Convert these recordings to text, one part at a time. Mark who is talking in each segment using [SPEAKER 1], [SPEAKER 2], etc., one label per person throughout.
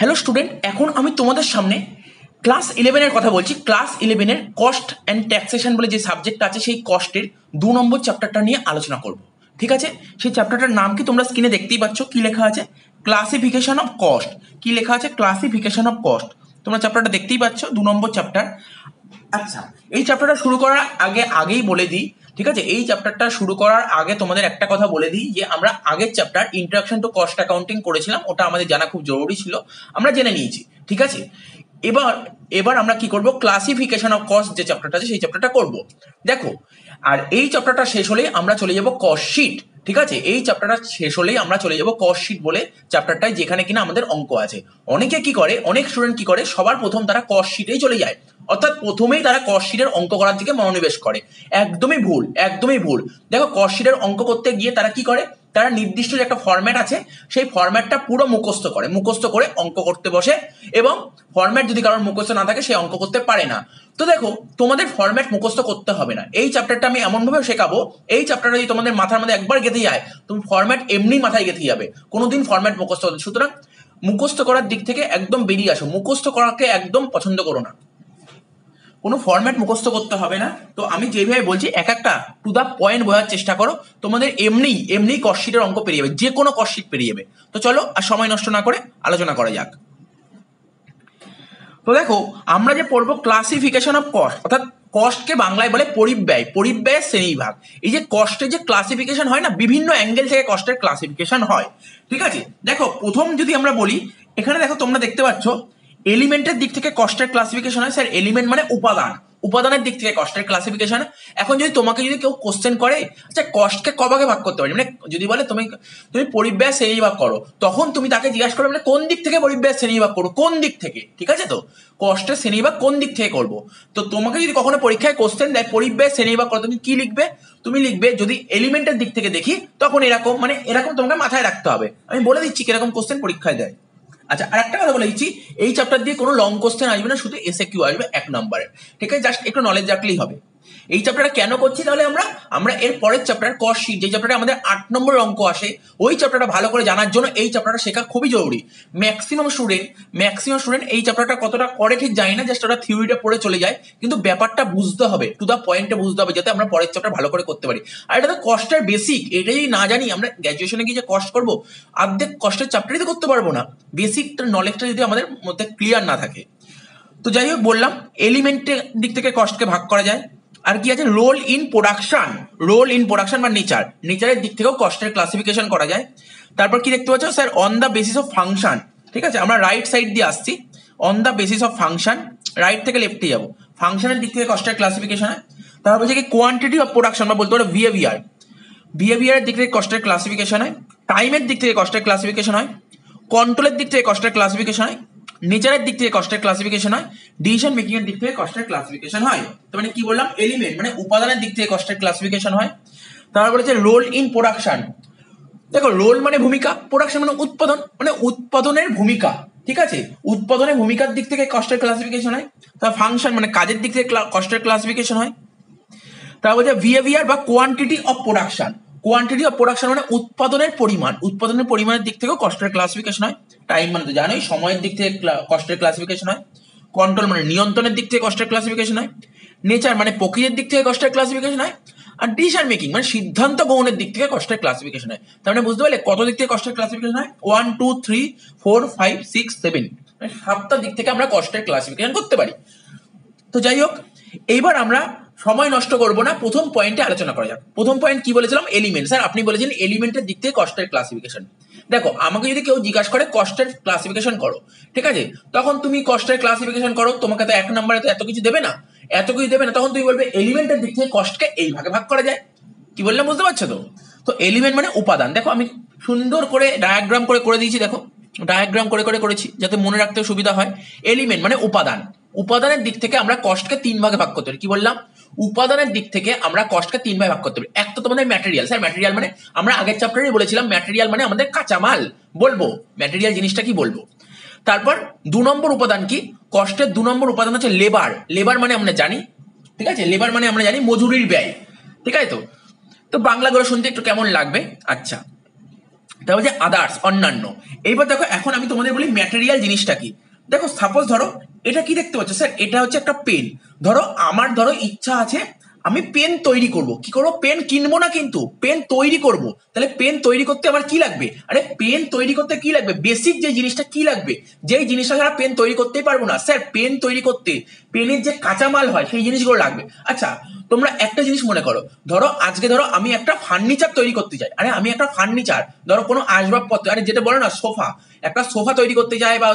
[SPEAKER 1] Hello student, এখন আমি তোমাদের সামনে ক্লাস 11-এর কথা বলছি। ক্লাস 11-এর কস্ট অ্যান্ড ট্যাক্সেশন বলে যে সাবজেক্ট আছে, সেই কস্টের 2 নম্বর চ্যাপ্টারটা নিয়ে আলোচনা করব। ঠিক আছে, সেই চ্যাপ্টারটার নাম কি তোমরা স্ক্রিনে দেখতেই পাচ্ছ, কি লেখা আছে? Classification of cost. কি লেখা আছে? Classification of cost. তোমরা চ্যাপ্টারটা দেখতেই পাচ্ছ, 2 নম্বর চ্যাপ্টার। আচ্ছা, এই চ্যাপ্টারটা শুরু করার আগেই বলে দিই, ঠিক আছে, এই চ্যাপ্টারটা শুরু করার আগে তোমাদের একটা কথা বলে দিই যে আমরা আগের chapter introduction to cost accounting করেছিলাম, ওটা আমাদের জানা খুব জরুরি ছিল, আমরা জেনে নিয়েছি। ঠিক আছে, এবার আমরা কি করব, ক্লাসিফিকেশন অফ কস্ট যে চ্যাপ্টারটা আছে সেই চ্যাপ্টারটা করব। দেখো, আর এই চ্যাপ্টারটা শেষ হলেই আমরা চলে যাব কস্ট শিট। ঠিক আছে, এই চ্যাপ্টারটা শেষ হলেই আমরা চলে যাব কস্ট শিট বলে চ্যাপ্টারটায়, যেখানে কিনা আমাদের অঙ্ক আছে। অনেকে কি করে, অনেক স্টুডেন্ট কি করে, সবার প্রথম তারা কস্ট শিটেই চলে যায়, অর্থাৎ প্রথমেই তারা কস্ট শিটের অঙ্ক করার দিকে মনোনিবেশ করে। একদমই ভুল, একদমই ভুল। দেখো, কস্ট শিটের অঙ্ক করতে গিয়ে তারা কি করে, তারা নির্দিষ্ট যে একটা ফরম্যাট আছে সেই ফরম্যাটটা পুরো মুখস্থ করে অঙ্ক করতে বসে, এবং ফরম্যাট যদি কারোর মুখস্থ না থাকে সে অঙ্ক করতে পারে না। তো দেখো, তোমাদের ফরম্যাট মুখস্থ করতে হবে না। এই চ্যাপ্টারটা আমি এমনভাবে শেখাবো, এই চ্যাপ্টারটা যদি তোমাদের মাথার মধ্যে একবার গেঁথে যায়, তুমি ফরম্যাট এমনি মাথায় গেঁথে যাবে, কোনোদিন ফরম্যাট মুখস্থ হবে। সুতরাং মুখস্থ করার দিক থেকে একদম বেরিয়ে আসো, মুখস্থ করাকে একদম পছন্দ করো না, কোনো ফরম্যাট মুখস্থ করতে হবে না। তো আমি যেভাবে বলছি এক একটা টু দা পয়েন্ট বোঝার চেষ্টা করো, তোমাদের এমনি কস্ট শিটের অঙ্ক পেরিয়ে যাবে, যে কোনো কস্ট শিট পেরিয়ে যাবে। তো চলো, আর সময় নষ্ট না করে আলোচনা করা যাক। তো দেখো, আমরা যে পড়বো ক্লাসিফিকেশন অফ কস্ট, অর্থাৎ কস্টকে বাংলায় বলে পরিব্যয়ের শ্রেণীবিভাগ। এই যে কস্টের যে ক্লাসিফিকেশন হয় না, বিভিন্ন অ্যাঙ্গেল থেকে কস্টের ক্লাসিফিকেশন হয়। ঠিক আছে, দেখো প্রথম যদি আমরা বলি, এখানে দেখো তোমরা দেখতে পাচ্ছ এলিমেন্টের দিক থেকে কস্টের ক্লাসিফিকেশন হয়। স্যার, এলিমেন্ট মানে উপাদানের দিক থেকে কস্টের ক্লাসিফিকেশন। এখন তোমাকে যদি কেউ কোশ্চেন করে, আচ্ছা কস্টকে কভাগে ভাগ করতে পারি, মানে যদি বলে তুমি পরিব্যয় শ্রেণীবিভাগ করো, তখন তুমি তাকে জিজ্ঞাসা করবে মানে কোন দিক থেকে পরিব্যয় শ্রেণীবিভাগ করো, কোন দিক থেকে। ঠিক আছে, তো কস্টের শ্রেণীবিভাগ কোন দিক থেকে করবো। তো তোমাকে যদি কখনো পরীক্ষায় কোশ্চেন দেয় পরিব্যয় শ্রেণীবিভাগ করো, তুমি কি লিখবে? তুমি লিখবে, যদি এলিমেন্টের দিক থেকে দেখি তখন এরকম, মানে এরকম তোমাকে মাথায় রাখতে হবে। আমি বলে দিচ্ছি কিরকম কোশ্চেন পরীক্ষায় দেয়। আচ্ছা, আর একটা কথা বলে দিচ্ছি, এই চ্যাপ্টার দিয়ে কোনো লং কোশ্চেন আসবে না, শুধু এসএকিউ আসবে 1 নম্বরের। ঠিক আছে, জাস্ট একটু নলেজ রাখলেই হবে। এই চ্যাপ্টারটা কেন করছি তাহলে, আমরা এর পরের চ্যাপ্টার কস্ট শিট, যে চ্যাপ্টারে আমাদের 8 নম্বরের অঙ্ক আসে, ওই চ্যাপ্টারটা ভালো করে জানার জন্য এই চ্যাপ্টারটা শেখা খুবই জরুরি। ম্যাক্সিমাম স্টুডেন্ট এই চ্যাপ্টারটা কতটা করে ঠিক জানি না, জাস্ট ওরা থিওরিটা পড়ে চলে যায়, কিন্তু ব্যাপারটা বুঝতে হবে, টু দা পয়েন্টে বুঝতে হবে, যাতে আমরা পরের চ্যাপ্টার ভালো করে করতে পারি। আর এটা তো কস্টের বেসিক, এটা যদি না জানি, আমরা গ্র্যাজুয়েশনে গিয়ে যে কস্ট করবো, অর্ধেক কস্টের চ্যাপ্টারই তো করতে পারবো না, বেসিক নলেজটা যদি আমাদের মধ্যে ক্লিয়ার না থাকে। তো যাই হোক, বললাম এলিমেন্টের দিক থেকে কস্টকে ভাগ করা যায়। আর কি আছে, রোল ইন প্রোডাকশন বা নেচারের দিক থেকেও কস্টের ক্লাসিফিকেশন করা যায়। তারপর কি দেখতে পাচ্ছ, sir on the basis of function. ঠিক আছে, আমরা রাইট সাইড দিয়ে আসছি, on the basis of function, right থেকে লেফটে যাবো, ফাংশনের দিক থেকে কস্টের ক্লাসিফিকেশন হয়। তারপর বলছে কি কোয়ান্টিটি অফ প্রোডাকশন বা বলতে পারো বিহেভিয়ারের দিক থেকে কস্টের ক্লাসিফিকেশন হয়। টাইমের দিক থেকে কস্টের ক্লাসিফিকেশন হয়। কন্ট্রোলের দিক থেকে কস্টের ক্লাসিফিকেশন হয়। নেচারের দিক থেকে কস্টের ক্লাসিফিকেশন হয়। ডিসিশন মেকিং এর দিক থেকে কস্টের ক্লাসিফিকেশন হয়। তো মানে কি বললাম, এলিমেন্ট মানে উপাদানের দিক থেকে কস্টের ক্লাসিফিকেশন হয়। তারপরে হচ্ছে রোল ইন প্রোডাকশন। দেখো, রোল মানে ভূমিকা, প্রোডাকশন মানে উৎপাদন, মানে উৎপাদনের ভূমিকা। ঠিক আছে, উৎপাদনের ভূমিকার দিক থেকে কস্টের ক্লাসিফিকেশন হয়। তারপর ফাংশন মানে কাজের দিক থেকে কস্টের ক্লাসিফিকেশন হয়। তারপর হচ্ছে বিহেভিয়ার বা কোয়ান্টিটি অফ প্রোডাকশন মানে উৎপাদনের পরিমাণের দিক থেকেও কস্টের ক্লাসিফিকেশন হয়। টাইম মানে তো জানোই, সময়ের দিক থেকে কস্টের ক্লাসিফিকেশন হয়। কন্ট্রোল মানে নিয়ন্ত্রণের দিক থেকে কস্টের ক্লাসিফিকেশন হয়। নেচার মানে প্রকৃতির দিক থেকে কস্টের ক্লাসিফিকেশন হয়। আর ডিসিশন মেকিং মানে সিদ্ধান্ত গ্রহণের দিক থেকে কস্টের ক্লাসিফিকেশন হয়। তার মানে বুঝতে পারলে কত দিক থেকে কস্টের ক্লাসিফিকেশন হয়, 1 2 3 4 5 6 7, মানে 7টা দিক থেকে আমরা কস্টের ক্লাসিফিকেশন করতে পারি। তো যাই হোক, এইবার আমরা সময় নষ্ট করবো না, প্রথম পয়েন্টে আলোচনা করা যাক। প্রথম পয়েন্ট কি বলেছিলাম, এলিমেন্ট। স্যার আপনি বলেছেন এলিমেন্টের দিক থেকে কস্টের ক্লাসিফিকেশন। দেখো, আমাকে যদি কেউ জিজ্ঞাসা করে কস্টের ক্লাসিফিকেশন করো, ঠিক আছে, তখন তুমি কস্টের ক্লাসিফিকেশন করো, তোমাকে তো 1 নম্বরে তো এত কিছু দেবে না, তখন তুমি বলবে এলিমেন্টের দিক থেকে কস্টকে এই ভাগে ভাগ করা যায়। কি বললাম বুঝতে পারছো তো? তো এলিমেন্ট মানে উপাদান। দেখো, আমি সুন্দর করে ডায়াগ্রাম করে দিয়েছি, দেখো ডায়াগ্রাম করে করেছি যাতে মনে রাখতে সুবিধা হয়। এলিমেন্ট মানে উপাদানের দিক থেকে আমরা কস্টকে 3 ভাগে ভাগ করতে পারি। কি বললাম, উপাদানের দিক থেকে আমরা কস্টকে 3 ভাগে ভাগ করতে পারি। এক তো তোমাদের ম্যাটেরিয়াল। স্যার ম্যাটেরিয়াল মানে, আমরা আগের চ্যাপ্টারে বলেছিলাম ম্যাটেরিয়াল মানে আমাদের কাঁচামাল, বলবো ম্যাটেরিয়াল জিনিসটা কি বলবো। তারপর 2 নম্বর উপাদান কি, কস্টের 2 নম্বর উপাদান হচ্ছে লেবার মানে আমরা জানি, ঠিক আছে, লেবার মানে আমরা জানি মজুরির ব্যয়। ঠিক আছে, তো বাংলাগুলো শুনতে একটু কেমন লাগবে। আচ্ছা, তারপর যে আদার্স, অন্যান্য। এইবার দেখো এখন আমি তোমাদের বলি ম্যাটেরিয়াল জিনিসটা কি। দেখো সাপোজ ধরো এটা কি দেখতে পাচ্ছ স্যার, এটা হচ্ছে একটা পেন। ধরো আমার ধরো ইচ্ছা আছে আমি পেন তৈরি করব, কি করবো, পেন কিনবো না কিন্তু পেন তৈরি করব। তাহলে পেন তৈরি করতে আমার কি লাগবে, আরে পেন তৈরি করতে কি লাগবে, বেসিক যে জিনিসটা কি লাগবে, যেই জিনিসটা ছাড়া পেন তৈরি করতেই পারবো না স্যার, পেন তৈরি করতে পেনের যে কাঁচামাল হয় সেই জিনিসগুলো লাগবে। আচ্ছা তোমরা একটা জিনিস মনে করো, ধরো আজকে ধরো আমি একটা ফার্নিচার তৈরি করতে চাই, আরে আমি একটা ফার্নিচার ধরো কোনো আসবাবপত্র, আরে যেটা বলো না সোফা, একটা সোফা তৈরি করতে চাই, বা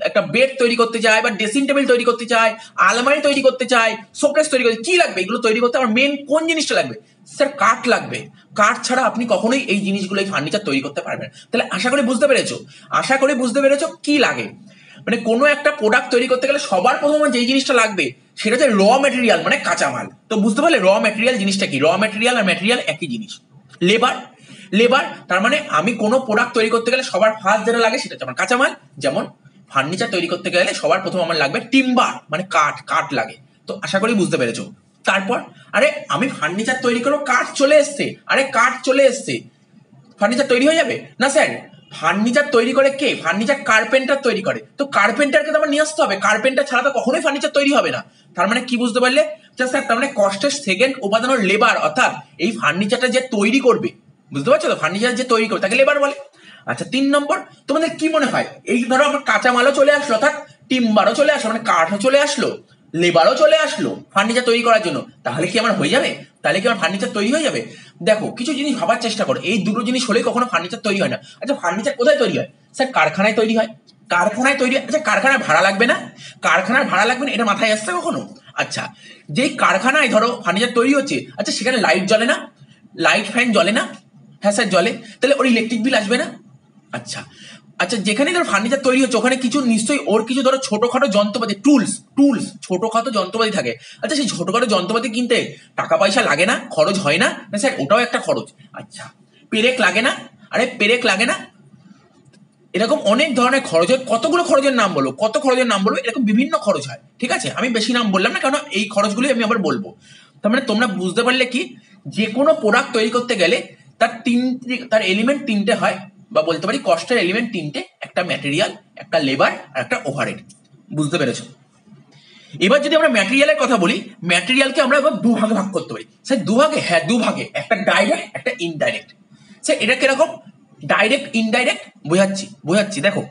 [SPEAKER 1] একটা বেড তৈরি করতে চাই, বা ড্রেসিং টেবিল তৈরি করতে চাই, আলমারি তৈরি করতে চাই, শোকেস তৈরি করতে, কি লাগবে এগুলো তৈরি করতে আমার মেন কোন জিনিসটা লাগবে, স্যার কাঠ লাগবে। কাঠ ছাড়া আপনি কখনোই এই জিনিসগুলো এই ফার্নিচার তৈরি করতে পারবেন। তাহলে আশা করি বুঝতে পেরেছো, আশা করি বুঝতে পেরেছো কি লাগে। মানে কোনো একটা প্রোডাক্ট তৈরি করতে গেলে সবার প্রথমে যেই জিনিসটা লাগবে সেটা হচ্ছে র ম্যাটেরিয়াল, মানে কাঁচামাল। তো বুঝতে পারলে র ম্যাটেরিয়াল জিনিসটা কি, র ম্যাটেরিয়াল আর ম্যাটেরিয়াল একই জিনিস। লেবার, লেবার তার মানে আমি কোনো প্রোডাক্ট তৈরি করতে গেলে সবার ফার্স্ট যেটা লাগে সেটা হচ্ছে আমার কাঁচামাল। যেমন ফার্নিচার তৈরি করতে গেলে সবার প্রথম আমার লাগবে টিম্বার, মানে কাঠ, কাঠ লাগে। তো আশা করি বুঝতে পেরেছো। তারপর আরে আমি ফার্নিচার তৈরি করবো, কাঠ চলে এসছে, আরে কাঠ চলে এসছে, ফার্নিচার তৈরি হয়ে যাবে না স্যার। ফার্নিচার তৈরি করে কে, ফার্নিচার কার্পেন্টার তৈরি করে, তো কার্পেন্টারকে তো আমার নিয়ে আসতে হবে, কার্পেন্টার ছাড়া তো কখনোই ফার্নিচার তৈরি হবে না। তার মানে কি বুঝতে পারলে, স্যার তার মানে কষ্টের সেকেন্ড উপাদান হল লেবার, অর্থাৎ এই ফার্নিচারটা যে তৈরি করবে, বুঝতে পারছো তো, ফার্নিচার যে তৈরি করবে তাকে লেবার বলে। আচ্ছা 3 নম্বর, তোমাদের কি মনে হয় এই ধরো আমার কাঁচামালও চলে আসলো, অর্থাৎ টিম্বারও চলে আসলো, মানে কাঠও চলে আসলো, লেবারও চলে আসলো ফার্নিচার তৈরি করার জন্য, তাহলে কি আমার হয়ে যাবে, তাহলে কি আমার ফার্নিচার তৈরি হয়ে যাবে। দেখো কিছু জিনিস ভাবার চেষ্টা করো, এই দুটো জিনিস হলেই কখনো ফার্নিচার তৈরি হয় না। আচ্ছা ফার্নিচার কোথায় তৈরি হয়, স্যার কারখানায় তৈরি হয়, কারখানায় তৈরি। আচ্ছা কারখানার ভাড়া লাগবে না, কারখানার ভাড়া লাগবে না, এটা মাথায় আসছে কখনো। আচ্ছা যেই কারখানায় ধরো ফার্নিচার তৈরি হচ্ছে, আচ্ছা সেখানে লাইট জ্বলে না, লাইট ফ্যান জ্বলে না, হ্যাঁ স্যার জ্বলে, তাহলে ওর ইলেকট্রিক বিল আসবে না। আচ্ছা আচ্ছা যেখানে ধরো ফার্নিচার তৈরি হচ্ছে ওখানে কিছু নিশ্চয়ই ওর কিছু ধরো ছোটখাটো যন্ত্রপাতি, টুলস টুলস ছোটখাটো যন্ত্রপাতি থাকে। আচ্ছা সেই ছোটখাটো যন্ত্রপাতি কিনতে টাকা পয়সা লাগে না, খরচ হয় না, না স্যার ওটাও একটা খরচ। আচ্ছা পেরেক লাগে না, আরে পেরেক লাগে না, এরকম অনেক ধরনের খরচ হয়। কতগুলো খরচের নাম বলো, কত খরচের নাম বলবো, এরকম বিভিন্ন খরচ হয়। ঠিক আছে আমি বেশি নাম বললাম না, কারণ এই খরচগুলি আমি আবার বলবো। তার মানে তোমরা বুঝতে পারলে কি, যে কোনো প্রোডাক্ট তৈরি করতে গেলে তার এলিমেন্ট 3টে হয়, বা বলতে পারি কস্টের এলিমেন্ট 3টে, একটা ম্যাটেরিয়াল, একটা লেবার আর একটা ওভারহেড। বুঝতে পেরেছো। এবার যদি আমরা ম্যাটেরিয়ালের কথা বলি, ম্যাটেরিয়ালকে আমরা এবার দুভাগে ভাগ করতে পারি। স্যার দুভাগে, হ্যাঁ দুভাগে, একটা ডাইরেক্ট একটা ইনডাইরেক্ট। স্যার এটা কিরকম, ডাইরেক্ট ইনডাইরেক্ট বোঝাচ্ছি বোঝাচ্ছি দেখো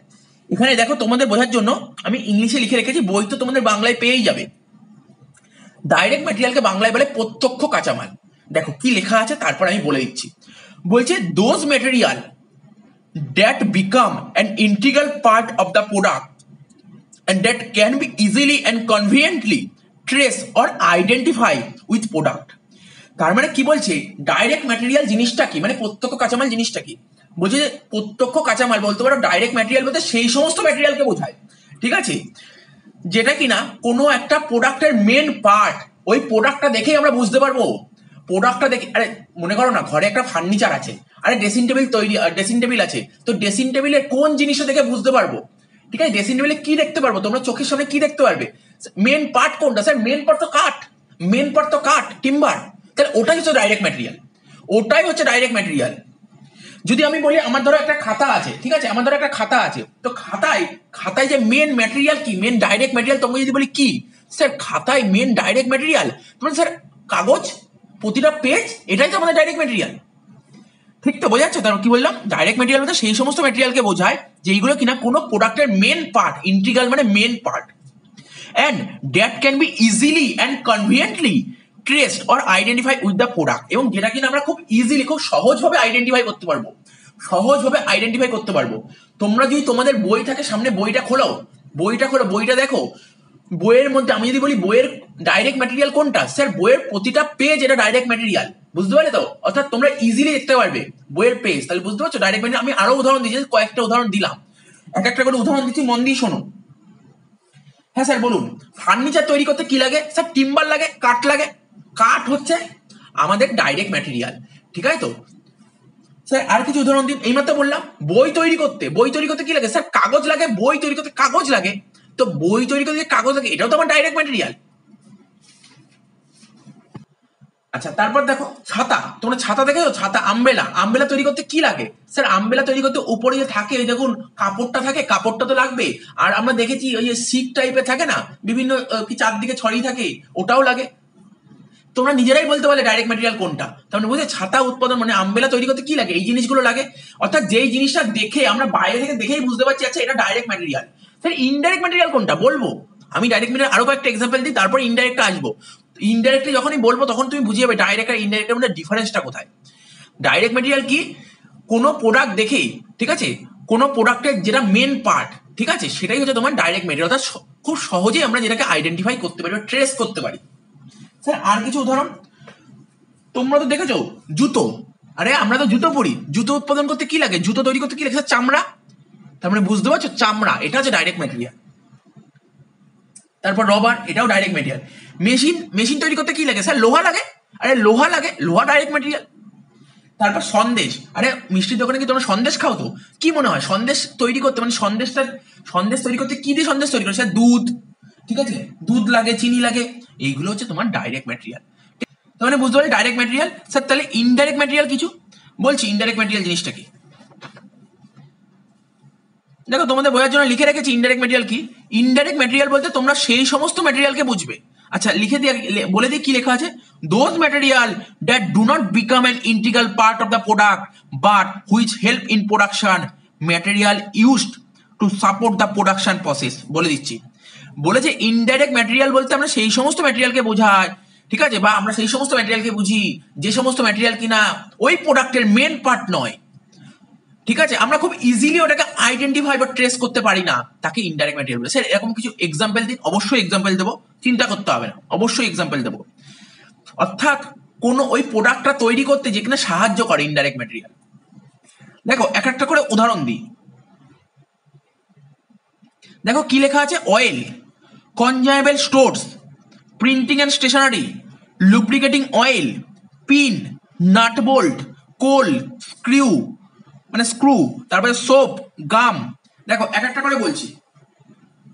[SPEAKER 1] এখানে দেখো তোমাদের বোঝার জন্য আমি ইংলিশে লিখে রেখেছি, বই তো তোমাদের বাংলায় পেয়েই যাবে। ডাইরেক্ট ম্যাটেরিয়ালকে বাংলায় বলে প্রত্যক্ষ কাঁচামাল। দেখো কি লেখা আছে তারপর আমি বলে দিচ্ছি। বলছে those material that become an integral part of the product and that can be easily and conveniently trace or identify with product। তার মানে কি বলছে, ডাইরেক্ট ম্যাটেরিয়াল জিনিসটা কি, মানে প্রত্যক্ষ কাঁচামাল জিনিসটা কি, বলছে যে প্রত্যক্ষ কাঁচামাল বলতে পারো ডাইরেক্ট ম্যাটেরিয়াল বলতে সেই সমস্ত ম্যাটেরিয়ালকে বোঝায়, ঠিক আছে, যেটা কিনা কোনো একটা প্রোডাক্টের মেন পার্ট, ওই প্রোডাক্টটা দেখেই আমরা বুঝতে পারবো, প্রোডাক্টটা দেখে। আরে মনে করো না ঘরে একটা ফার্নিচার আছে, আরে ড্রেসিং টেবিল তৈরি, ড্রেসিং টেবিল আছে, তো ড্রেসিং টেবিলের কোন জিনিসটা দেখে বুঝতে পারবো, ঠিক আছে, ড্রেসিং টেবিলে কি দেখতে পারবো, তোমরা চোখের সামনে কি দেখতে পারবে, মেন পার্ট কোনটা, স্যার মেন পার্ট তো কাঠ, মেন পার্ট তো কাঠ, টিম্বার, তাহলে ওটাই হচ্ছে ডাইরেক্ট ম্যাটেরিয়াল, ওটাই হচ্ছে ডাইরেক্ট ম্যাটেরিয়াল। যদি আমি বলি আমার ধরো একটা খাতা আছে, ঠিক আছে, আমার ধরো একটা খাতা আছে, তো খাতায় খাতায় যে মেন ম্যাটেরিয়াল কি, মেন ডাইরেক্ট ম্যাটেরিয়াল, তোমাকে যদি বলি কি, স্যার খাতায় মেন ডাইরেক্ট ম্যাটেরিয়াল তোমার স্যার কাগজ, প্রতিটা পেজ, এটাই তো আমাদের ডাইরেক্ট ম্যাটেরিয়াল। ঠিক তো বোঝাচ্ছে, তার কি বললাম, ডাইরেক্ট ম্যাটেরিয়াল বলতে সেই সমস্ত ম্যাটেরিয়ালকে বোঝায় যেইগুলো কিনা কোনো প্রোডাক্টের মেন পার্ট, ইন্টিগ্রাল মানে main part, and that can be easily and conveniently traced or identified with the product, এবং যেটা কিনা আমরা খুব ইজিলি, খুব সহজভাবে আইডেন্টিফাই করতে পারবো, সহজভাবে আইডেন্টিফাই করতে পারবো। তোমরা যদি তোমাদের বই থাকে সামনে, বইটা খোলো, বইটা খোলো, বইটা দেখো, বইয়ের মধ্যে আমি যদি বলি বইয়ের ডাইরেক্ট ম্যাটেরিয়াল কোনটা, স্যার বইয়ের প্রতিটা পেজ এটা ডাইরেক্ট ম্যাটেরিয়াল, বুঝতে পারলে তো, অর্থাৎ তোমরা ইজিলি দেখতে পারবে বইয়ের পেজ, তাহলে বুঝতে পারছো ডাইরেক্ট ম্যাটেরিয়াল। আমি আরো উদাহরণ দিচ্ছি, কয়েকটা উদাহরণ দিলাম, এক একটা করে উদাহরণ দিচ্ছি, মন দিয়ে শোনো। হ্যাঁ স্যার বলুন, ফার্নিচার তৈরি করতে কি লাগে, স্যার টিম্বার লাগে, কাঠ লাগে, কাঠ হচ্ছে আমাদের ডাইরেক্ট ম্যাটেরিয়াল, ঠিক আছে তো। স্যার আর কিছু উদাহরণ দিন, এইমাত্র বললাম বই তৈরি করতে, বই তৈরি করতে কি লাগে, স্যার কাগজ লাগে, বই তৈরি করতে কাগজ লাগে, তো বই তৈরি করতে কাগজ লাগে, এটাও তো আমার ডাইরেক্ট ম্যাটেরিয়াল। আচ্ছা, তারপর দেখো ছাতা, তোমরা ছাতা দেখেছো? ছাতা, আম্বেলা, আম্বেলা তৈরি করতে কি লাগে স্যার? আম্বেলা তৈরি করতে উপরে যে থাকে ওই দেখুন কাপড়টা থাকে, কাপড়টা তো লাগবে। আর আমরা দেখেছি ওই যে সিক টাইপের থাকে না, বিভিন্ন কি চারদিকে ছড়িয়ে থাকে, ওটাও লাগে। তোমরা নিজেরাই বলতে পারলে ডাইরেক্ট ম্যাটেরিয়াল কোনটা। তার মানে বুঝলে ছাতা উৎপাদন মানে আম্বেলা তৈরি করতে কি লাগে, এই জিনিসগুলো লাগে। অর্থাৎ যেই জিনিসটা দেখে আমরা বাইরে থেকে দেখেই বুঝতে পারছি আচ্ছা এটা direct material. Sir indirect material কোনটা বলবো? আমি ডাইরেক্ট ম্যাটেরিয়াল আরো কয়েকটা এক্সাম্পল দিই, তারপর ইনডাইরেক্ট আসবো। ইনডাইরেক্টলি যখনই বলবো তখন তুমি বুঝিয়ে যাবে ডাইরেক্ট আর ইনডাইরেক্টের মধ্যে ডিফারেন্সটা কোথায়। ডাইরেক্ট ম্যাটেরিয়াল কি? কোনো প্রোডাক্ট দেখেই, ঠিক আছে, কোনো প্রোডাক্টের যেটা মেন পার্ট, ঠিক আছে, সেটাই হচ্ছে তোমার ডাইরেক্ট ম্যাটেরিয়াল। অর্থাৎ খুব সহজেই আমরা যেটাকে আইডেন্টিফাই করতে পারি বা ট্রেস করতে পারি। স্যার আর কিছু উদাহরণ? তোমরা তো দেখেছো জুতো, আরে আমরা তো জুতো পরি, জুতো উৎপাদন করতে কি লাগে, জুতো তৈরি করতে কি লাগে? চামড়া। তার মানে বুঝতে পারছো চামড়া এটা হচ্ছে ডাইরেক্ট ম্যাটেরিয়াল। তারপর রবার, এটাও ডাইরেক্ট ম্যাটেরিয়াল। মেশিন, মেশিন তৈরি করতে কি লাগে স্যার? লোহা লাগে, আরে লোহা লাগে, লোহা ডাইরেক্ট ম্যাটেরিয়াল। তারপর সন্দেশ, আরে মিষ্টির দোকানে কি তোমরা সন্দেশ খাও? তো কি মনে হয় সন্দেশ তৈরি করতে মানে সন্দেশটা, সন্দেশ তৈরি করতে কি দিয়ে সন্দেশ তৈরি করে স্যার? দুধ, ঠিক আছে, দুধ লাগে, চিনি লাগে, এইগুলো হচ্ছে তোমার ডাইরেক্ট ম্যাটেরিয়াল। তাহলে বুঝতে পারলে ডাইরেক্ট ম্যাটেরিয়াল। স্যার তাহলে ইনডাইরেক্ট ম্যাটেরিয়াল কিছু বলছি, ইনডাইরেক্ট ম্যাটেরিয়াল জিনিসটা কি? দেখো তোমাদের বোঝার জন্য লিখে রেখেছি ইনডাইরেক্ট ম্যাটেরিয়াল কি। ইনডাইরেক্ট ম্যাটেরিয়াল বলতে তোমরা সেই সমস্ত ম্যাটেরিয়ালকে বুঝবে। আচ্ছা লিখে দিয়ে বলে দিই কি লেখা আছে। Those material that do not become an integral part of the product but which help in production, material used to support the production process. বলে দিচ্ছি, বলেছে ইনডাইরেক্ট ম্যাটেরিয়াল বলতে আমরা সেই সমস্ত ম্যাটেরিয়ালকে বোঝাই, ঠিক আছে, বা আমরা সেই সমস্ত ম্যাটেরিয়ালকে বুঝি যে সমস্ত ম্যাটেরিয়াল কিনা ওই প্রোডাক্টের মেন পার্ট নয়, ঠিক আছে, আমরা খুব ইজিলি ওটাকে আইডেন্টিফাই বা ট্রেস করতে পারি না, তাকে ইনডাইরেক্ট ম্যাটেরিয়াল বলে। স্যার এরকম কিছু এক্সাম্পল দিন। অবশ্যই এক্সাম্পল দেবো, চিন্তা করতে হবে না, অবশ্যই এক্সাম্পল দেবো। অর্থাৎ কোন ওই প্রোডাক্টটা তৈরি করতে যেখানে সাহায্য করে ইনডাইরেক্ট ম্যাটেরিয়াল। দেখো এক একটা করে উদাহরণ দিই। দেখো কি লেখা আছে। Oil, consumable stores, printing and stationery, lubricating oil, pin, nut bolt, coal, screw মানে স্ক্রু, তারপরে সোপ, গাম। দেখো এক একটা করে বলছি।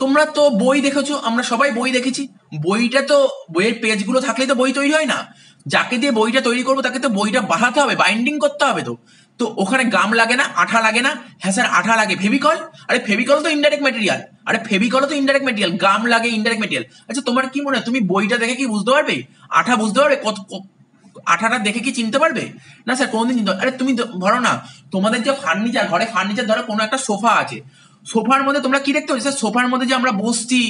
[SPEAKER 1] তোমরা তো বই দেখেছো, আমরা সবাই বই দেখেছি। বইটা তো বইয়ের পেজগুলো থাকলেই তো বই তৈরি হয় না। যাকে দিয়ে বইটা তৈরি করবো তাকে তো বইটা বাঁধাতে হবে, বাইন্ডিং করতে হবে। তো তো ওখানে গাম লাগে না, আঠা লাগে না? হ্যাঁ স্যার আঠা লাগে। ফেভিকল, আরে ফেভিকল তো ইনডাইরেক্ট ম্যাটেরিয়াল, আরে ফেভিকল তো ইনডাইরেক্ট ম্যাটেরিয়াল। গাম লাগে ইনডাইরেক্ট ম্যাটেরিয়াল। আচ্ছা তোমার কি মনে হয় তুমি বইটা দেখে কি বুঝতে পারবে আঠা বুঝতে পারবে? কত আঠাটা দেখে কি চিনতে পারবে? না স্যার কোনদিন চিনতে। আরে তুমি ধরো না তোমাদের যে ফার্নিচার, ঘরে ফার্নিচার, ধরো কোনো একটা সোফা আছে, সোফার মধ্যে তোমরা কি দেখতে পাচ্ছি স্যার? সোফার মধ্যে যে আমরা বসছি,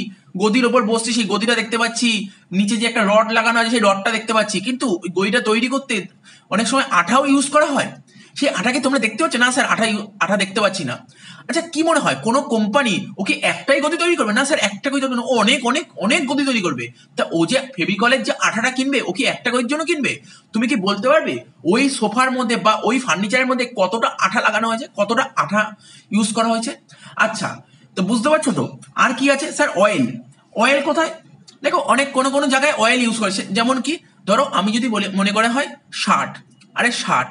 [SPEAKER 1] গদির ওপর বসছি, সেই গদিটা দেখতে পাচ্ছি, নিচে যে একটা রড লাগানো আছে সেই রডটা দেখতে পাচ্ছি। কিন্তু ওই গদিটা তৈরি করতে অনেক সময় আঠাও ইউজ করা হয়। সেই আঠাকে তোমরা দেখতে পাচ্ছ? না স্যার আঠা দেখতে পাচ্ছি না। আচ্ছা কি মনে হয় কোনো কোম্পানি ওকে একটাই গদি তৈরি করবে? না স্যার একটা গদি তৈরি করবে, ও অনেক অনেক অনেক গদি তৈরি করবে। তা ও যে ফেভিকলের যে আঠাটা কিনবে ও কি একটা গদির জন্য কিনবে? তুমি কি বলতে পারবে ওই সোফার মধ্যে বা ওই ফার্নিচারের মধ্যে কতটা আঠা লাগানো হয়েছে, কতটা আঠা ইউজ করা হয়েছে? আচ্ছা তো বুঝতে পারছো তো। আর কি আছে স্যার? অয়েল, অয়েল কোথায়? দেখো অনেক কোনো জায়গায় অয়েল ইউজ করেছে। যেমন কি ধরো আমি যদি বলি মনে করে হয় শার্ট, আরে শার্ট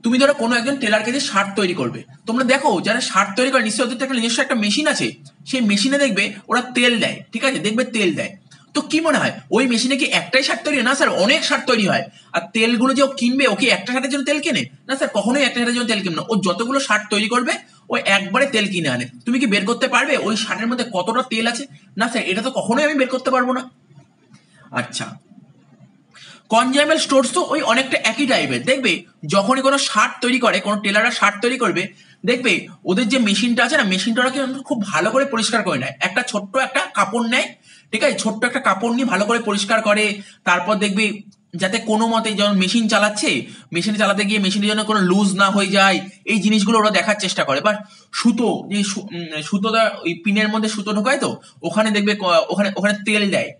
[SPEAKER 1] তুমি ধরো কোনো একজন টেলারকে দিয়ে শার্ট তৈরি করবে। তোমরা দেখো যারা শার্ট তৈরি করে নিশ্চয়ই ওদের একটা নিজস্ব একটা মেশিন আছে। সেই মেশিনে দেখবে ওরা তেল দেয়, ঠিক আছে, দেখবে তেল দেয়। তো কি মনে হয় ওই মেশিনে কি একটাই শার্ট তৈরি হয়? না স্যার অনেক শার্ট তৈরি হয়। আর তেলগুলো যে ও কিনবে ও কি একটা শার্টের জন্য তেল কেনে? না স্যার কখনোই একটা শার্টের জন্য তেল কিনে না। ও যতগুলো শার্ট তৈরি করবে ও একবারে তেল কিনে আনে। তুমি কি বের করতে পারবে ওই শার্টের মধ্যে কতটা তেল আছে? না স্যার এটা তো কখনোই আমি বের করতে পারবো না। আচ্ছা কনজামেবল স্টোরস তো ওই অনেকটা একই টাইপের। দেখবে যখনই কোনো শার্ট তৈরি করে, কোনো টেলাররা শার্ট তৈরি করবে, দেখবে ওদের যে মেশিনটা আছে না, মেশিনটা ওরা কিন্তু খুব ভালো করে পরিষ্কার করে নেয়। একটা ছোট্ট একটা কাপড় নেয়, ঠিক আছে, ছোট্ট একটা কাপড় নিয়ে ভালো করে পরিষ্কার করে। তারপর দেখবে যাতে কোনো মতে যখন মেশিন চালাচ্ছে, মেশিন চালাতে গিয়ে মেশিনের জন্য কোনো লুজ না হয়ে যায়, এই জিনিসগুলো ওরা দেখার চেষ্টা করে। বা সুতো, যে সুতোটা ওই পিনের মধ্যে সুতো ঢোকায়, তো ওখানে দেখবে ওখানে ওখানে তেল দেয়।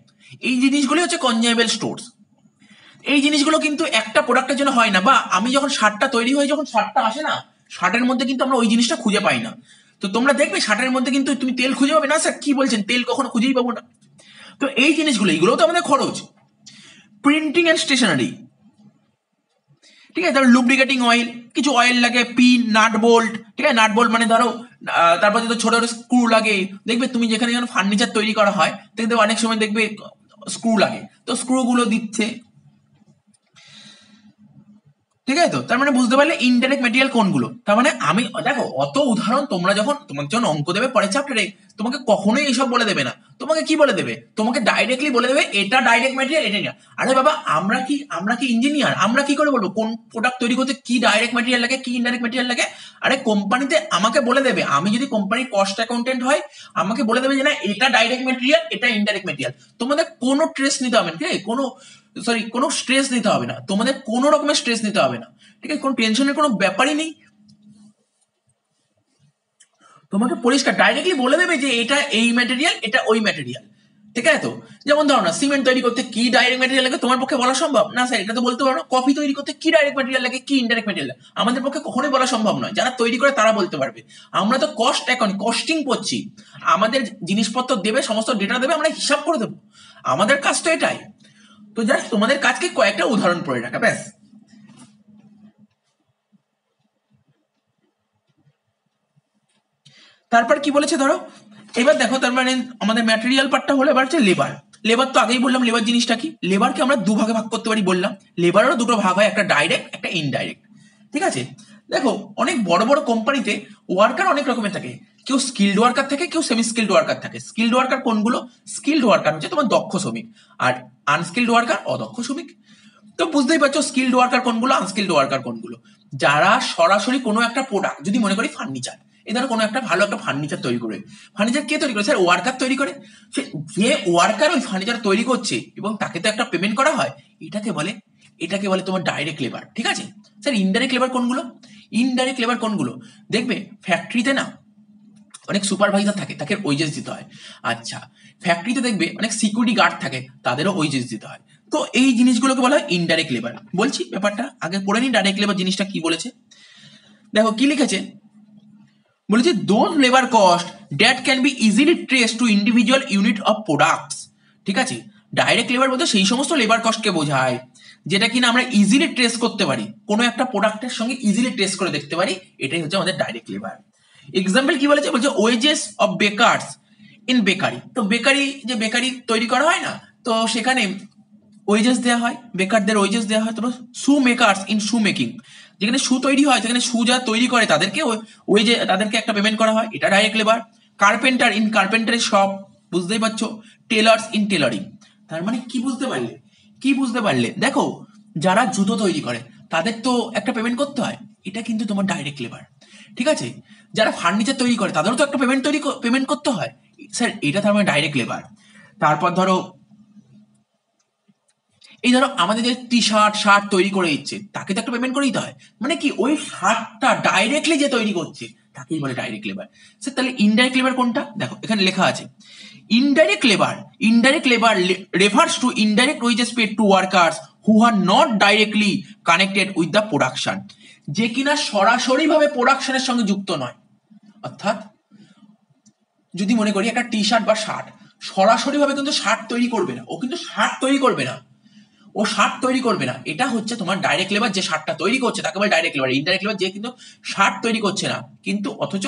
[SPEAKER 1] এই জিনিসগুলি হচ্ছে কনজামেবল স্টোরস। এই জিনিসগুলো কিন্তু একটা প্রোডাক্টের জন্য হয় না। বা আমি যখন শার্টটা তৈরি হয়ে যখন শার্টটা আসে না, শার্টের মধ্যে কিন্তু আমরা ওই জিনিসটা খুঁজে পাই না। তো তোমরা দেখবে শার্টের মধ্যে কিন্তু তুমি তেল খুঁজে পাবে না। স্যার কি বলছেন, তেল কখনো খুঁজেই পাবো না। তো এই জিনিসগুলো, এইগুলোও তো আমাদের খরচ। প্রিন্টিং অ্যান্ড স্টেশনারি, ঠিক আছে, ধরো লুব্রিকেটিং অয়েল, কিছু অয়েল লাগে, পিন, নাট বোল্ট, ঠিক আছে, নাট বোল্ট মানে ধরো তারপর যদি ছোট ছোট স্ক্রু লাগে। দেখবে তুমি যেখানে যেন ফার্নিচার তৈরি করা হয় দেখবে অনেক সময় দেখবে স্ক্রু লাগে, তো স্ক্রু গুলো দিচ্ছে। ঠিক আছে? তো তার মানে বুঝতে পারলে ইনডাইরেক্ট মেটেরিয়াল কোনগুলো। তার মানে আমি দেখো অত উদাহরণ তোমরা যখন তোমাকে যখন অঙ্ক দেবে পরের চ্যাপ্টারে, তোমাকে কখনোই এইসব বলে দেবে না। তোমাকে কি বলে দেবে? তোমাকে ডাইরেক্টলি বলে দেবে এটা ডাইরেক্ট মেটেরিয়াল, এটা না। আরে বাবা, আমরা কি ইঞ্জিনিয়ার? আমরা কি করে বলবো কোন প্রোডাক্ট তৈরি করতে কি ডাইরেক্ট মেটেরিয়াল লাগে, কি ইনডাইরেক্ট মেটেরিয়াল লাগে? আরে কোম্পানিতে আমাকে বলে দেবে, আমি যদি কোম্পানির কস্ট অ্যাকাউন্টেন্ট হয়, আমাকে বলে দেবে যে না এটা ডাইরেক্ট মেটেরিয়াল, এটা ইনডাইরেক্ট মেটেরিয়াল। তোমাদের কোনো ট্রেস নিতে হবে না, ঠিক আছে? কোনো স্ট্রেস নিতে হবে না, তোমাদের কোনো রকমের স্ট্রেস নিতে হবে না, ঠিক আছে? কোনো টেনশনের কোনো ব্যাপারই নেই। তোমাকে পরিষ্কার ডাইরেক্টলি বলে দেবে যে এটা এই ম্যাটেরিয়াল, এটা ওই ম্যাটেরিয়াল, ঠিক আছে? তো যেমন ধরো না, সিমেন্ট তৈরি করতে কি ডাইরেক্ট ম্যাটেরিয়াল লাগে তোমার পক্ষে বলা সম্ভব না স্যার, এটা তো বলতে পারো না। কফি তৈরি করতে কি ডাইরেক্ট ম্যাটেরিয়াল লাগে, কি ইনডাইরেক্ট ম্যাটেরিয়াল লাগে, আমাদের পক্ষে কখনোই বলা সম্ভব নয়। যারা তৈরি করে তারা বলতে পারবে। আমরা তো কস্ট এখন কস্টিং করছি, আমাদের জিনিসপত্র দেবে, সমস্ত ডেটা দেবে, আমরা হিসাব করে দেবো। আমাদের কাজ তো এটাই। তো জাস্ট তোমাদের কাজকে কয়েকটা উদাহরণ পড়ে রাখা, ব্যাস। তারপর কি বলেছে ধরো, এবার দেখো, তার মানে আমাদের ম্যাটেরিয়াল পার্টটা হলো এবার হচ্ছে লেবার। লেবার তো আগেই বললাম লেবার জিনিসটা কি। লেবারকে আমরা দুভাগে ভাগ করতে পারি বললাম। লেবারেরও দুটো ভাগ হয়, একটা ডাইরেক্ট, একটা ইনডাইরেক্ট, ঠিক আছে? দেখো অনেক বড় বড় কোম্পানিতে ওয়ার্কার অনেক রকমের থাকে। কেউ স্কিল্ড ওয়ার্কার থাকে, কেউ সেমি স্কিল্ড ওয়ার্কার থাকে। স্কিল্ড ওয়ার্কার কোনগুলো? স্কিল্ড ওয়ার্কার হচ্ছে তোমার দক্ষ শ্রমিক, আর আনস্কিল্ড ওয়ার্কার অদক্ষ শ্রমিক। তো বুঝতেই পারছো স্কিল্ড ওয়ার্কার কোনগুলো, আনস্কিল্ড ওয়ার্কার কোনগুলো। যারা সরাসরি কোনো একটা প্রোডাক্ট, যদি মনে করি ফার্নিচার, এই ধরো কোনো একটা ভালো একটা ফার্নিচার তৈরি করে, ফার্নিচার কে তৈরি করে? স্যার ওয়ার্কার তৈরি করে। সে যে ওয়ার্কার ওই ফার্নিচার তৈরি করছে এবং তাকে তো একটা পেমেন্ট করা হয়, এটাকে বলে তোমার ডাইরেক্ট লেবার, ঠিক আছে? স্যার ইনডাইরেক্ট লেবার কোনগুলো? ইনডাইরেক্ট লেবার কোনগুলো? দেখবে ফ্যাক্টরিতে না অনেক সুপারভাইজার থাকে, তাকে ওয়েজেস দিতে হয়। আচ্ছা, ফ্যাক্টরিতে দেখবে অনেক সিকিউরিটি গার্ড থাকে, তাদেরও ওয়েজেস দিতে হয়। তো এই জিনিসগুলোকে বলা হয় ইনডাইরেক্ট লেবার। বলছি ব্যাপারটা আগে পড়ে নি, ডাইরেক্ট লেবার জিনিসটা কি বলেছে। দেখো কি লিখেছে, বলেছে those labour cost that can be easily trace two individual unit of products, ঠিক আছে? ডাইরেক্ট লেবার বলতে সেই সমস্ত লেবার কস্টকে বোঝায় যেটা কিনা আমরা ইজিলি ট্রেস করতে পারি, কোনো একটা প্রোডাক্টের সঙ্গে ইজিলি ট্রেস করে দেখতে পারি, এটাই হচ্ছে আমাদের ডাইরেক্ট লেবার। এক্সাম্পল কি বলেছে? বলছে wages of bakers in bakery. তো বেকারি তৈরি করা হয় না, তো সেখানে ওয়েজেস দেওয়া হয়, বেকারদের ওয়েজেস দেওয়া হয়। তারপর শু মেকার্স ইন শু মেকিং, যেখানে শু তৈরি হয়, সেখানে শু যা তৈরি করে তাদেরকে ওয়েজে, তাদেরকে একটা পেমেন্ট করা হয়, এটা direct labour. Carpenter in carpentry shop, বুঝতেই পারছো। Tailors in tailoring. তার মানে কি বুঝতে পারলে দেখো, যারা জুতো তৈরি করে তাদের তো একটা পেমেন্ট করতে হয়, এটা কিন্তু তোমার ডাইরেক্ট লেবার, ঠিক আছে? যারা ফার্নিচার তৈরি করে তাদেরও তো একটা পেমেন্ট করতে হয়, স্যার এটা তার মানে ডাইরেক্ট লেবার। তারপর ধরো এই ধরো আমাদের যে শার্ট তৈরি করে দিচ্ছে, তাকে তো একটা পেমেন্ট করে দিতে হয়। মানে কি, ওই শার্টটা ডাইরেক্টলি যে তৈরি করছে তাকেই বলে ডাইরেক্ট লেবার। স্যার তাহলে ইনডাইরেক্ট লেবার কোনটা? দেখো এখানে লেখা আছে, indirect labour refers to indirect wages paid to workers who are not directly connected with the production, যে কিনা সরাসরি ভাবে প্রোডাকশনের সঙ্গে যুক্ত নয়। অর্থাৎ যদি মনে করি একটা টি শার্ট বা শার্ট, সরাসরি ভাবে কিন্তু শার্ট তৈরি করবে না, ও কিন্তু শার্ট তৈরি করবে না, এটা হচ্ছে তোমার ডাইরেক্ট লেবার। যে শার্টটা তৈরি করছে তাকে বলে ডাইরেক্ট লেবার। ইনডাইরেক্ট লেবার যে কিন্তু শার্ট তৈরি করছে না, কিন্তু অথচ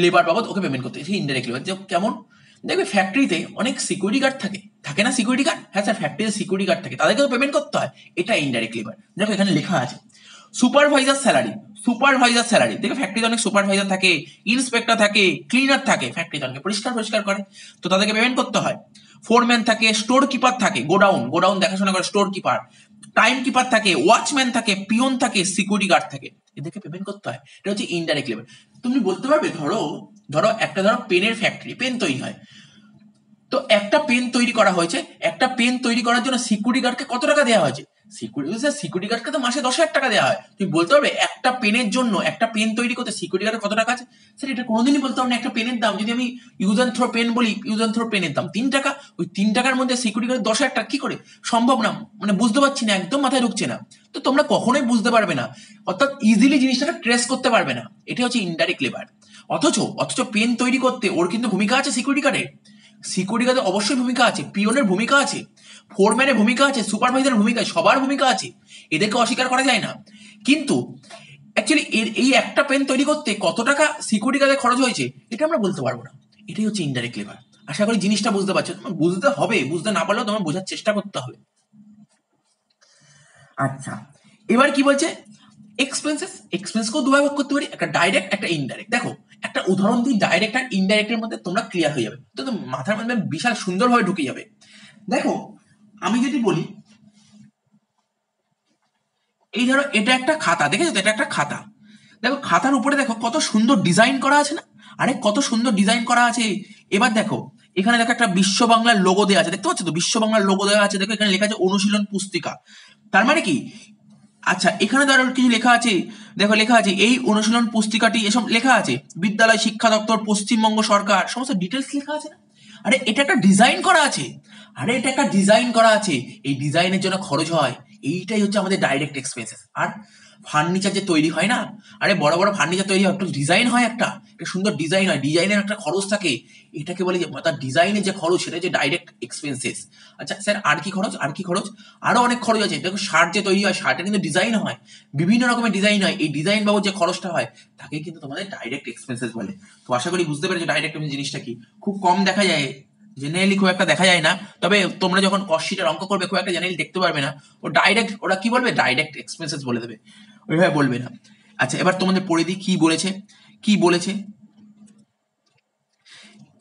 [SPEAKER 1] লেবার বাবদ ওকে পেমেন্ট করতে, সেই ইনডাইরেক্ট লেবার। যে কেমন, দেখবে ফ্যাক্টরিতে অনেক সিকিউরিটি গার্ড থাকে না সিকিউরিটি গার্ড? হ্যাঁ স্যার, ফ্যাক্টরিতে সিকিউরিটি গার্ড থাকে, তাদেরকে তো পেমেন্ট করতে হয়, এটা ইনডাইরেক্ট লেবার। দেখো এখানে লেখা আছে সুপারভাইজার স্যালারি। দেখো ফ্যাক্টরিতে অনেক সুপারভাইজার থাকে, ইন্সপেক্টর থাকে, ক্লিনার থাকে, ফ্যাক্টরিতে অনেকে পরিষ্কার করে, তো তাদেরকে পেমেন্ট করতে হয়। ফোরম্যান থাকে, স্টোর কিপার থাকে, গোডাউন দেখাশোনা করে স্টোর কিপার, টাইম কিপার থাকে, ওয়াচম্যান থাকে, পিয়ন থাকে, সিকিউরিটি গার্ড থাকে, এদেরকে পেমেন্ট করতে হয়। এটা হচ্ছে ইনডাইরেক্ট লেবার। তুমি বলতে পারবে, ধরো একটা পেনের ফ্যাক্টরি, পেন তৈরি হয়, তো একটা পেন তৈরি করা হয়েছে, একটা পেন তৈরি করার জন্য সিকিউরিটি গার্ডকে কত টাকা দেওয়া হয়েছে? সিকিউরিটি গার্ডকে তো মাসে 10,000 টাকা দেওয়া হয়। তুমি বলতে পারবে একটা পেনের জন্য, একটা পেন তৈরি করতে সিকিউরিটি গার্ডের কত টাকা আছে? স্যার এটা কোনোদিনই বলতে পারবো না। একটা পেনের দাম যদি আমি ইউজ অ্যান্ড থ্রো পেন বলি, ইউজ অ্যান্ড থ্রো পেনের দাম 3 টাকা, ওই 3 টাকার মধ্যে সিকিউরিটি গার্ড 10,000 টাকা কি করে সম্ভব? না, মানে বুঝতে পারছি না, একদম মাথায় ঢুকছে না। তো তোমরা কখনোই বুঝতে পারবে না, অর্থাৎ ইজিলি জিনিসটাকে ট্রেস করতে পারবে না, এটা হচ্ছে ইনডাইরেক্ট লেবার। অথচ পেন তৈরি করতে ওর কিন্তু ভূমিকা আছে সিকিউরিটি গার্ডের। সিকিউরিটি গার্ডের অবশ্যই ভূমিকা আছে, পিয়নের ভূমিকা আছে, ফোরম্যানের ভূমিকা আছে, সুপারভাইজারের ভূমিকা, সবার ভূমিকা আছে, এদেরকে অস্বীকার করা যায় না। কিন্তু অ্যাকচুয়ালি এই একটা পেন তৈরি করতে কত টাকা সিকিউরিটি গার্ডের খরচ হয়েছে এটা আমরা বলতে পারবো না। এটাই হচ্ছে ইনডাইরেক্ট লেবার। আশা করি জিনিসটা বুঝতে পারছো। তোমার বুঝতে হবে, বুঝতে না পারলেও তোমার বোঝার চেষ্টা করতে হবে। আচ্ছা, এবার কি বলছে, এক্সপেন্সেস, এক্সপেন্সকেও দুভাবে ভাগ করতে পারি, একটা ডাইরেক্ট একটা ইনডাইরেক্ট। দেখো একটা উদাহরণ দিই, ডাইরেক্ট আর ইনডাইরেক্টের মধ্যে তোমরা ক্লিয়ার হয়ে যাবে, তো মাথার মধ্যে বিশাল সুন্দরভাবে ঢুকে যাবে। দেখো আমি যদি বলি, এই ধরো এটা একটা খাতা, দেখেছো তো, এটা একটা খাতা। দেখো খাতার উপরে দেখো কত সুন্দর ডিজাইন করা আছে না, আরে কত সুন্দর ডিজাইন করা আছে। এবার দেখো এখানে দেখো একটা বিশ্ব বাংলার লোগো দেওয়া আছে, দেখতে পাচ্ছ তো, বিশ্ব বাংলার লোগো দেওয়া আছে। দেখো এখানে লেখা আছে অনুশীলন পুস্তিকা, তার মানে কি, আচ্ছা এখানে ধরো কিছু লেখা আছে, দেখো লেখা আছে এই অনুশীলন পুস্তিকাটি, এসব লেখা আছে বিদ্যালয় শিক্ষা দপ্তর পশ্চিমবঙ্গ সরকার, সমস্ত ডিটেলস লেখা আছে না। আরে এটা একটা ডিজাইন করা আছে, আরে এটা একটা ডিজাইন করা আছে, এই ডিজাইনের জন্য খরচ হয়, এইটাই হচ্ছে আমাদের ডাইরেক্ট এক্সপেন্সেস। আর ফার্নিচার যে তৈরি হয় না, আরে বড় বড় ফার্নিচার তৈরি হয়, একটা ডিজাইন হয়, একটা সুন্দর ডিজাইন হয়, ডিজাইনের একটা খরচ থাকে, এটাকে বলে যে তার ডিজাইনের যে খরচ, সেটা হচ্ছে ডাইরেক্ট এক্সপেন্সেস। আচ্ছা স্যার আর কি খরচ, আর কি খরচ, আরো অনেক খরচ আছে। দেখো শার্ট যে তৈরি হয়, শার্টের কিন্তু ডিজাইন হয়, বিভিন্ন রকমের ডিজাইন হয়, এই ডিজাইন বাবদ যে খরচটা হয় তাকে কিন্তু তোমাদের ডাইরেক্ট এক্সপেন্সেস বলে। তো আশা করি বুঝতে পেরেছো ডাইরেক্ট জিনিসটা কি। খুব কম দেখা যায়, জেনারেলি খুব একটা দেখা যায় না, তবে তোমরা যখন কস্ট শিটের অঙ্ক করবে খুব একটা জেনারেলি দেখতে পারবে না, ও ডাইরেক্ট ওরা কি বলবে, ডাইরেক্ট এক্সপেন্সেস বলে দেবে, ওইভাবে বলবে না। আচ্ছা এবার তোমাদের পড়ে দিই কি বলেছে, কি বলেছে,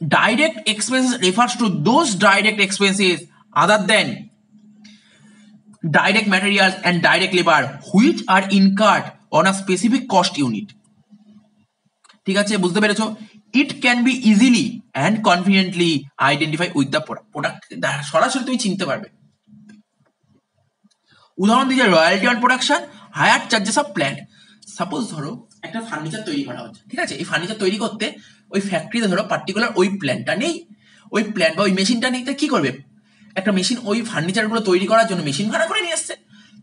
[SPEAKER 1] direct expenses refers to those direct expenses other than direct materials and direct labor which are incurred on a specific cost unit। ঠিক আছে, বুঝতে পেরেছো? It can be easily and confidently identify with the product, product সরাসরি তুমি চিনতে পারবে। উদাহরণ দিয়েছে royalty on production, hire charges of plant. Suppose ধরো একটা ফার্নিচার তৈরি করা হচ্ছে, ঠিক আছে, এই ফার্নিচার তৈরি করতে ওই ফ্যাক্টরিতে ধরো পার্টিকুলার ওই প্ল্যানটা নেই, ওই প্ল্যান বা ওই মেশিনটা নেই, তা কি করবে, একটা মেশিন ওই ফার্নিচারগুলো তৈরি করার জন্য মেশিন ভাড়া করে নিয়ে আসছে।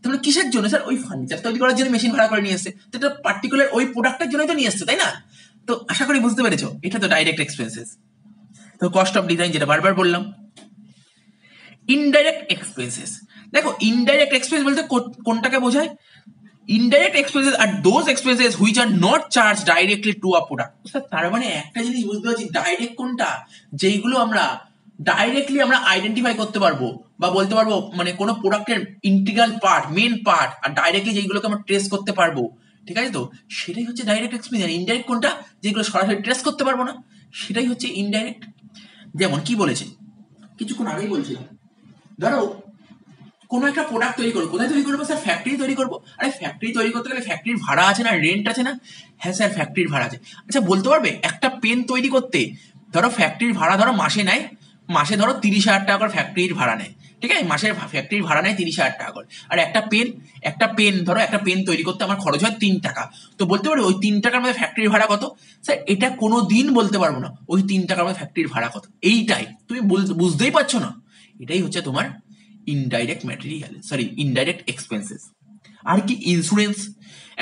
[SPEAKER 1] তাহলে কিসের জন্য স্যার, ওই ফার্নিচার তৈরি করার জন্য মেশিন ভাড়া করে নিয়ে আসছে, তো এটা পার্টিকুলার ওই প্রোডাক্টের জন্যই তো নিয়ে আসছে, তাই না? তো আশা করি বুঝতে পেরেছো, এটা তো ডাইরেক্ট এক্সপেন্সেস। তো কস্ট অফ ডিজাইন যেটা বারবার বললাম। ইনডাইরেক্ট এক্সপেন্সেস, দেখো ইনডাইরেক্ট এক্সপেন্স বলতে কোনটাকে বোঝায়, indirect expenses are those expenses which are not charge directly to a product. তার মানে একটা জিনিস বুঝতে পারছি, ডাইরেক্ট কোনটা, যেইগুলো আমরা ডাইরেক্টলি আমরা আইডেন্টিফাই করতে পারবো বা বলতে পারবো, মানে কোনো প্রোডাক্টের ইন্টিগ্রাল পার্ট, মেন পার্ট, আর ডাইরেক্টলি যেগুলোকে আমরা ট্রেস করতে পারবো, ঠিক আছে, তো সেটাই হচ্ছে ডাইরেক্ট এক্সপেন্স। ইনডাইরেক্ট কোনটা, যেগুলো সরাসরি ট্রেস করতে পারবো না, সেটাই হচ্ছে ইনডাইরেক্ট। যেমন কি বলেছে, কিছুক্ষণ আগেই বলছিলাম, ধরো কোনো একটা প্রোডাক্ট তৈরি করবো, কোথায় তৈরি করবো স্যার, ফ্যাক্টরি তৈরি করবো। আরে ফ্যাক্টরি তৈরি করতে গেলে ফ্যাক্টরির ভাড়া আছে না, রেন্ট আছে না, হ্যাঁ স্যার ফ্যাক্টরির ভাড়া আছে। আচ্ছা বলতে পারবে একটা পেন তৈরি করতে ধরো ফ্যাক্টরির ভাড়া ধরো মাসে নেয়, মাসে ধরো 30,000 টাকা করে ফ্যাক্টরির ভাড়া নেয়, ঠিক আছে, মাসের ফ্যাক্টরির ভাড়া নেয় 30,000 টাকা করে। আর একটা পেন ধরো একটা পেন তৈরি করতে আমার খরচ হয় 3 টাকা, তো বলতে পারবে ওই 3 টাকার মধ্যে ফ্যাক্টরির ভাড়া কত, স্যার এটা কোনো দিন বলতে পারবো না, ওই 3 টাকার মধ্যে ফ্যাক্টরির ভাড়া কত, এইটাই তুমি বুঝতেই পারছো না, এটাই হচ্ছে তোমার indirect material, sorry indirect expenses. আর কি ইন্স্যুরেন্স,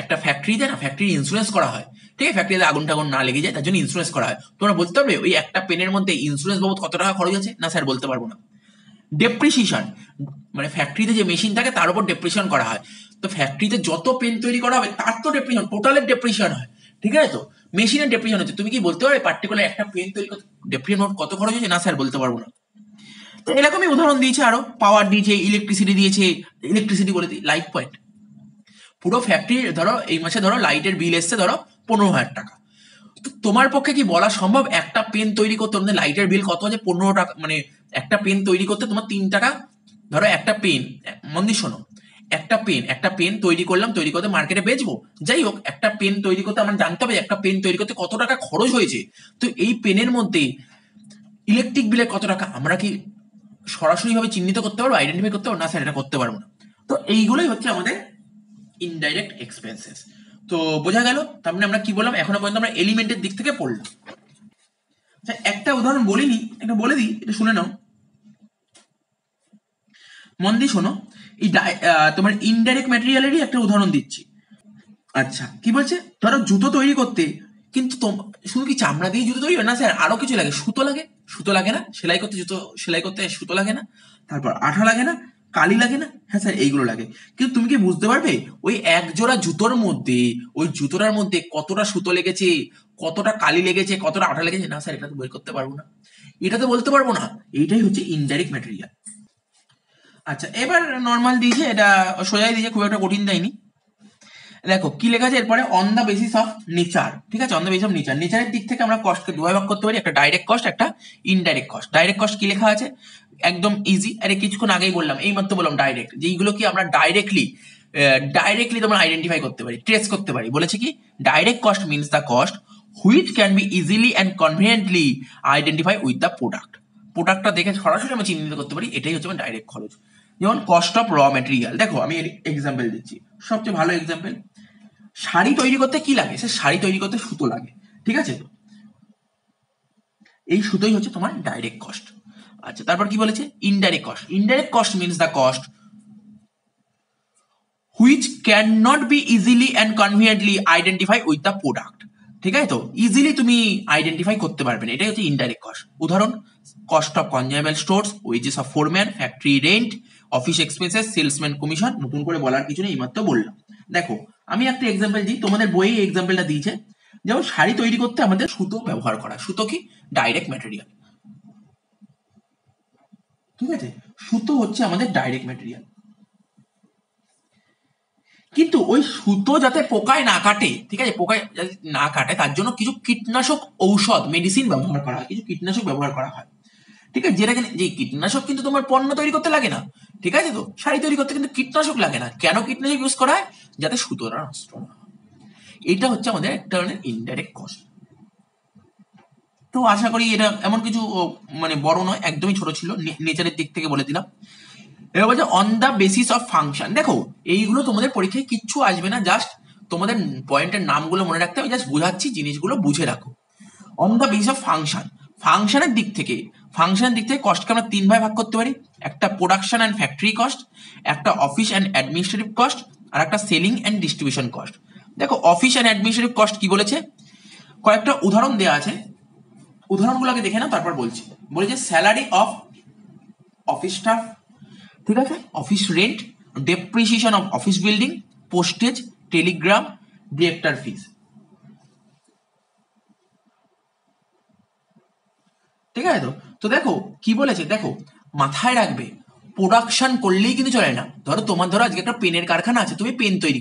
[SPEAKER 1] একটা ফ্যাক্টরিতে না ফ্যাক্টরি ইন্স্যুরেন্স করা হয়, ঠিক আছে, ফ্যাক্টরিতে আগুন টাগুন না লেগে যায় তার জন্য ইন্স্যুরেন্স করা হয়। তোমরা বলতে পারবে ওই একটা পেনের মধ্যে ইন্স্যুরেন্স বাবদ কত টাকা খরচ আছে, না স্যার বলতে পারবো না। ডেপ্রিসিয়েশন, মানে ফ্যাক্টরিতে যে মেশিন থাকে তার উপর ডেপ্রিসিয়েশন করা হয়, তো ফ্যাক্টরিতে যত পেন তৈরি করা হবে তার তো ডেপ্রিসিয়েশন, টোটালের ডেপ্রিসিয়েশন হয়, ঠিক আছে, তো মেশিনের ডেপ্রিসিয়েশন হচ্ছে। তুমি কি বলতে পারবে পার্টিকুলার একটা পেন তৈরি করতে ডেপ্রিসিয়েশন কত খরচ হচ্ছে, না স্যার বলতে পারবো না। তো এরকমই উদাহরণ দিয়েছে, আরো পাওয়ার দিয়েছে, ইলেকট্রিসিটি দিয়েছে, ইলেকট্রিসিটি বলে দিই লাইট পয়েন্ট, পুরো ফ্যাক্টরি ধরো এই মাসে ধরো লাইটের বিল এসছে ধরো 15,000 টাকা, তো তোমার পক্ষে কি বলা সম্ভব একটা পেন তৈরি করতে তোমাদের লাইটের বিল কত আছে 15 টাকা, মানে একটা পেন তৈরি করতে তোমার 3 টাকা, ধরো একটা পেন, মন দিয়ে শোনো, একটা পেন তৈরি করলাম, তৈরি করতে মার্কেটে বেচবো, যাই হোক একটা পেন তৈরি করতে আমার জানতে হবে একটা পেন তৈরি করতে কত টাকা খরচ হয়েছে, তো এই পেনের মধ্যে ইলেকট্রিক বিলের কত টাকা আমরা কি সরাসরি ভাবে চিহ্নিত করতে পারবো, আইডেন্টিফাই করতে পারবো, না স্যার এটা করতে পারবো না। তো এইগুলোই হচ্ছে আমাদের ইনডাইরেক্ট এক্সপেন্সেস। তো বোঝা গেল, তার মানে আমরা কি বললাম, এখনো পর্যন্ত আমরা এলিমেন্টের দিক থেকে পড়লাম। আচ্ছা একটা উদাহরণ বলিনি, একটা বলে দিই, এটা শুনে নাও, মন দিয়ে শোনো, এই তোমার ইনডাইরেক্ট ম্যাটেরিয়ালেরই একটা উদাহরণ দিচ্ছি। আচ্ছা কি বলছে, ধরো জুতো তৈরি করতে, কিন্তু শুধু কি চামড়া দিয়ে জুতো তৈরি হয় না স্যার, আরো কিছু লাগে, সুতো লাগে, সুতো লাগে না, সেলাই করতে জুতো সেলাই করতে সুতো লাগে না, তারপর আঠা লাগে না, কালি লাগে না, হ্যাঁ স্যার এইগুলো লাগে। কিন্তু তুমি কি বুঝতে পারবে ওই এক জোড়া জুতোর মধ্যে, ওই জুতোটার মধ্যে কতটা সুতো লেগেছে, কতটা কালি লেগেছে, কতটা আঠা লেগেছে, না স্যার এটা তো বের করতে পারবো না, এটা তো বলতে পারবো না, এইটাই হচ্ছে ইনডাইরেক্ট ম্যাটেরিয়াল। আচ্ছা এবার নর্মাল দিয়েছে, এটা সোজাই দিয়েছে, খুব একটা কঠিন দেয়নি। দেখো কি লেখা আছে এরপরে, on the basis of nature, ঠিক আছে, on the basis of nature. নেচারের দিক থেকে আমরা কস্টকে দুভাবে ভাগ করতে পারি, একটা ডাইরেক্ট কস্ট, একটা ইনডাইরেক্ট কস্ট। ডাইরেক্ট কস্ট কি লেখা আছে, একদম ইজি, আরে কিছুক্ষণ আগেই বললাম, এই মাত্র বললাম ডাইরেক্ট, যে এইগুলো কি আমরা ডাইরেক্টলি তোমরা আইডেন্টিফাই করতে পারি, ট্রেস করতে পারি। বলেছে কি, direct cost means the cost which can be easily and কনভিনিয়েন্টলি identify with the product. প্রোডাক্টটা দেখে সরাসরি আমরা চিহ্নিত করতে পারি, এটাই হচ্ছে ডাইরেক্ট খরচ। যেমন কস্ট অফ র ম্যাটেরিয়াল, দেখো আমি এক্সাম্পল দিচ্ছি, সবচেয়ে ভালো এক্সাম্পল, শাড়ি তৈরি করতে কি লাগে, সে শাড়ি তৈরি করতে সুতো লাগে, ঠিক আছে, এই সুতোই হচ্ছে তোমার ডাইরেক্ট কস্ট। আচ্ছা, তারপর কি বলেছে, indirect cost. Indirect cost means the cost which can not B easily and কনভিনিয়েন্টলি identify with the product, ঠিক আছে, তো ইজিলি তুমি আইডেন্টিফাই করতে পারবে না, এটাই হচ্ছে ইনডাইরেক্ট কস্ট। উদাহরণ, cost of consumable stores, wages of foreman, factory rent, office expenses, salesman commission. নতুন করে বলার কিছু নেই, এইমাত্র বললাম। দেখো আমি একটা এক্সাম্পল দিই, তোমাদের বইয়ে এই এক্সাম্পলটা দিয়েছে, যেমন শাড়ি তৈরি করতে আমাদের সুতো ব্যবহার করা, সুতো কি ডাইরেক্ট ম্যাটেরিয়াল, ঠিক আছে, সুতো হচ্ছে আমাদের ডাইরেক্ট ম্যাটেরিয়াল। কিন্তু ওই সুতো যাতে পোকায় না কাটে, ঠিক আছে, পোকায় যাতে না কাটে তার জন্য কিছু কীটনাশক ঔষধ, মেডিসিন ব্যবহার করা হয়, কিছু কীটনাশক ব্যবহার করা হয়, ঠিক আছে, যেটা যে কীটনাশক কিন্তু তোমার পণ্য তৈরি করতে লাগে না, ঠিক আছে, তো শাড়ি তৈরি করতে কিন্তু কীটনাশক লাগে না। কেন কীটনাশক ইউজ করা হয়, যাতে সুতোটা নষ্ট না হয়। এটা হচ্ছে আমাদের এক ধরনের ইনডাইরেক্ট কস্ট। তো আশা করি এটা এমন কিছু বড় নয়, একদমই ছোট ছিল, নেচারের দিক থেকে বলে দিলাম। এবার বলছে on the basis of function. দেখো এইগুলো তোমাদের পরীক্ষায় কিচ্ছু আসবে না, জাস্ট তোমাদের পয়েন্টের নামগুলো মনে রাখতে, আমি জাস্ট বোঝাচ্ছি, জিনিসগুলো বুঝে রাখো। On the basis of function, ফাংশনের দিক থেকে কস্টকে আমরা তিন ভাগে ভাগ করতে পারি, একটা প্রোডাকশন অ্যান্ড ফ্যাক্টরি কস্ট, একটা অফিস অ্যান্ড অ্যাডমিনিস্ট্রেটিভ কস্ট, আর একটা সেলিং অ্যান্ড ডিস্ট্রিবিউশন কস্ট। দেখো অফিস অ্যান্ড অ্যাডমিনিস্ট্রেটিভ কস্ট কি বলেছে, কয়েকটা উদাহরণ দেওয়া আছে, উদাহরণগুলোকে দেখে না, তারপর বলেছে স্যালারি অফ অফিস স্টাফ, ঠিক আছে, office rent, depreciation of office building, postage, telegram, director fees, ঠিক আছে, তো দেখো কি বলেছে, দেখো মাথায় রাখবে, প্রোডাকশন করলেই কিন্তু চলে না। ধরো আজকে একটা পেনের কারখানা আছে, তুমি পেন তৈরি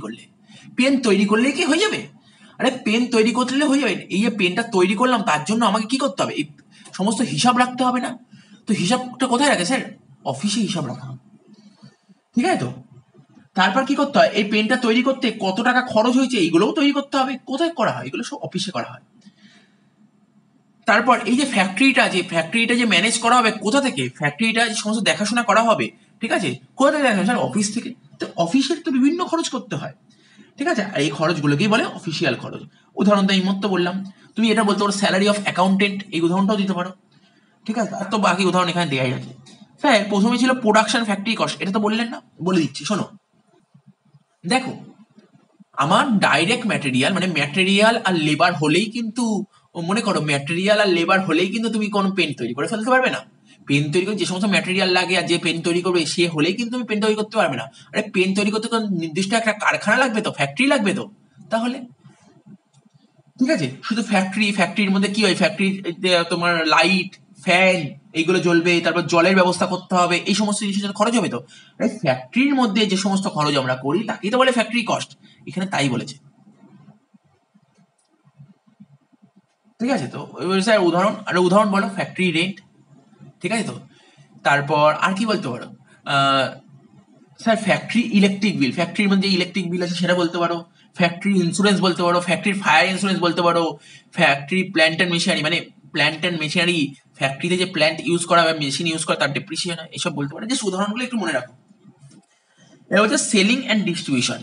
[SPEAKER 1] করলেই কি হয়ে যাবে, আরে পেন তৈরি করলে হয়ে যাবে, এই যে পেনটা তৈরি করলাম তার জন্য আমাকে কি করতে হবে, এই সমস্ত হিসাব রাখতে হবে না, তো হিসাবটা কোথায় রাখে স্যার, অফিসে হিসাব রাখা হবে, ঠিক আছে, তো তারপর কি করতে হয়, এই পেনটা তৈরি করতে কত টাকা খরচ হয়েছে এইগুলোও তৈরি করতে হবে, কোথায় করা হয়, এগুলো সব অফিসে করা হয়। তারপর এই যে ফ্যাক্টরিটা যে ম্যানেজ করা হবে, কোথা থেকে, ফ্যাক্টরিটা যে সমস্ত দেখাশোনা করা হবে, ঠিক আছে, কোথা থেকে দেখাশোনা, স্যার অফিস থেকে। তো অফিসের তো বিভিন্ন খরচ করতে হয়, ঠিক আছে, আর এই খরচগুলোকেই বলে অফিসিয়াল খরচ। উদাহরণ তো এই মতো বললাম, তুমি এটা বলতে পারো স্যালারি অফ অ্যাকাউন্টেন্ট, এই উদাহরণটাও দিতে পারো, ঠিক আছে, আর তো বাকি উদাহরণ এখানে দেওয়াই আছে। স্যার প্রথমে ছিল প্রোডাকশন ফ্যাক্টরি কস্ট, এটা তো বললেন না, বলে দিচ্ছি শোনো। দেখো আমার ডাইরেক্ট ম্যাটেরিয়াল আর লেবার হলেই কিন্তু, মনে করো ম্যাটেরিয়াল আর লেবার হলেই কিন্তু তুমি কোনো পেন তৈরি করে ফেলতে পারবে না। পেন তৈরি করতে যে সমস্ত ম্যাটেরিয়াল লাগে আর যে পেন তৈরি করবে সে হলেই কিন্তু তুমি পেন তৈরি করতে পারবে না। আরে পেন তৈরি করতে তো নির্দিষ্ট একটা কারখানা লাগবে, তো ফ্যাক্টরি লাগবে, তো তাহলে ঠিক আছে, শুধু ফ্যাক্টরির মধ্যে কি হয়, তোমার লাইট, ফ্যান এইগুলো জ্বলবে, তারপর জলের ব্যবস্থা করতে হবে, এই সমস্ত জিনিসের জন্য খরচ হবে। তো ফ্যাক্টরির মধ্যে যে সমস্ত খরচ আমরা করি তাকেই তো বলে ফ্যাক্টরি কস্ট, এখানে তাই বলেছে, ঠিক আছে, তো স্যার উদাহরণ বলো, ফ্যাক্টরি রেন্ট, ঠিক আছে, তো তারপর আর কি বলতে পারো, স্যার ফ্যাক্টরি ইলেকট্রিক বিল, ফ্যাক্টরির মধ্যে ইলেকট্রিক বিল আছে সেটা বলতে পারো, ফ্যাক্টরি ইন্স্যুরেন্স বলতে পারো, ফ্যাক্টরির ফায়ার ইন্স্যুরেন্স বলতে পারো, ফ্যাক্টরি প্ল্যান্ট অ্যান্ড মেশিনারি, ফ্যাক্টরিতে যে প্ল্যান্ট ইউজ করা বা মেশিন ইউজ করা তার ডেপ্রিসিয়েশন, এসব বলতে পারো, যে উদাহরণগুলো একটু মনে রাখো। এবার হচ্ছে সেলিং অ্যান্ড ডিস্ট্রিবিউশন।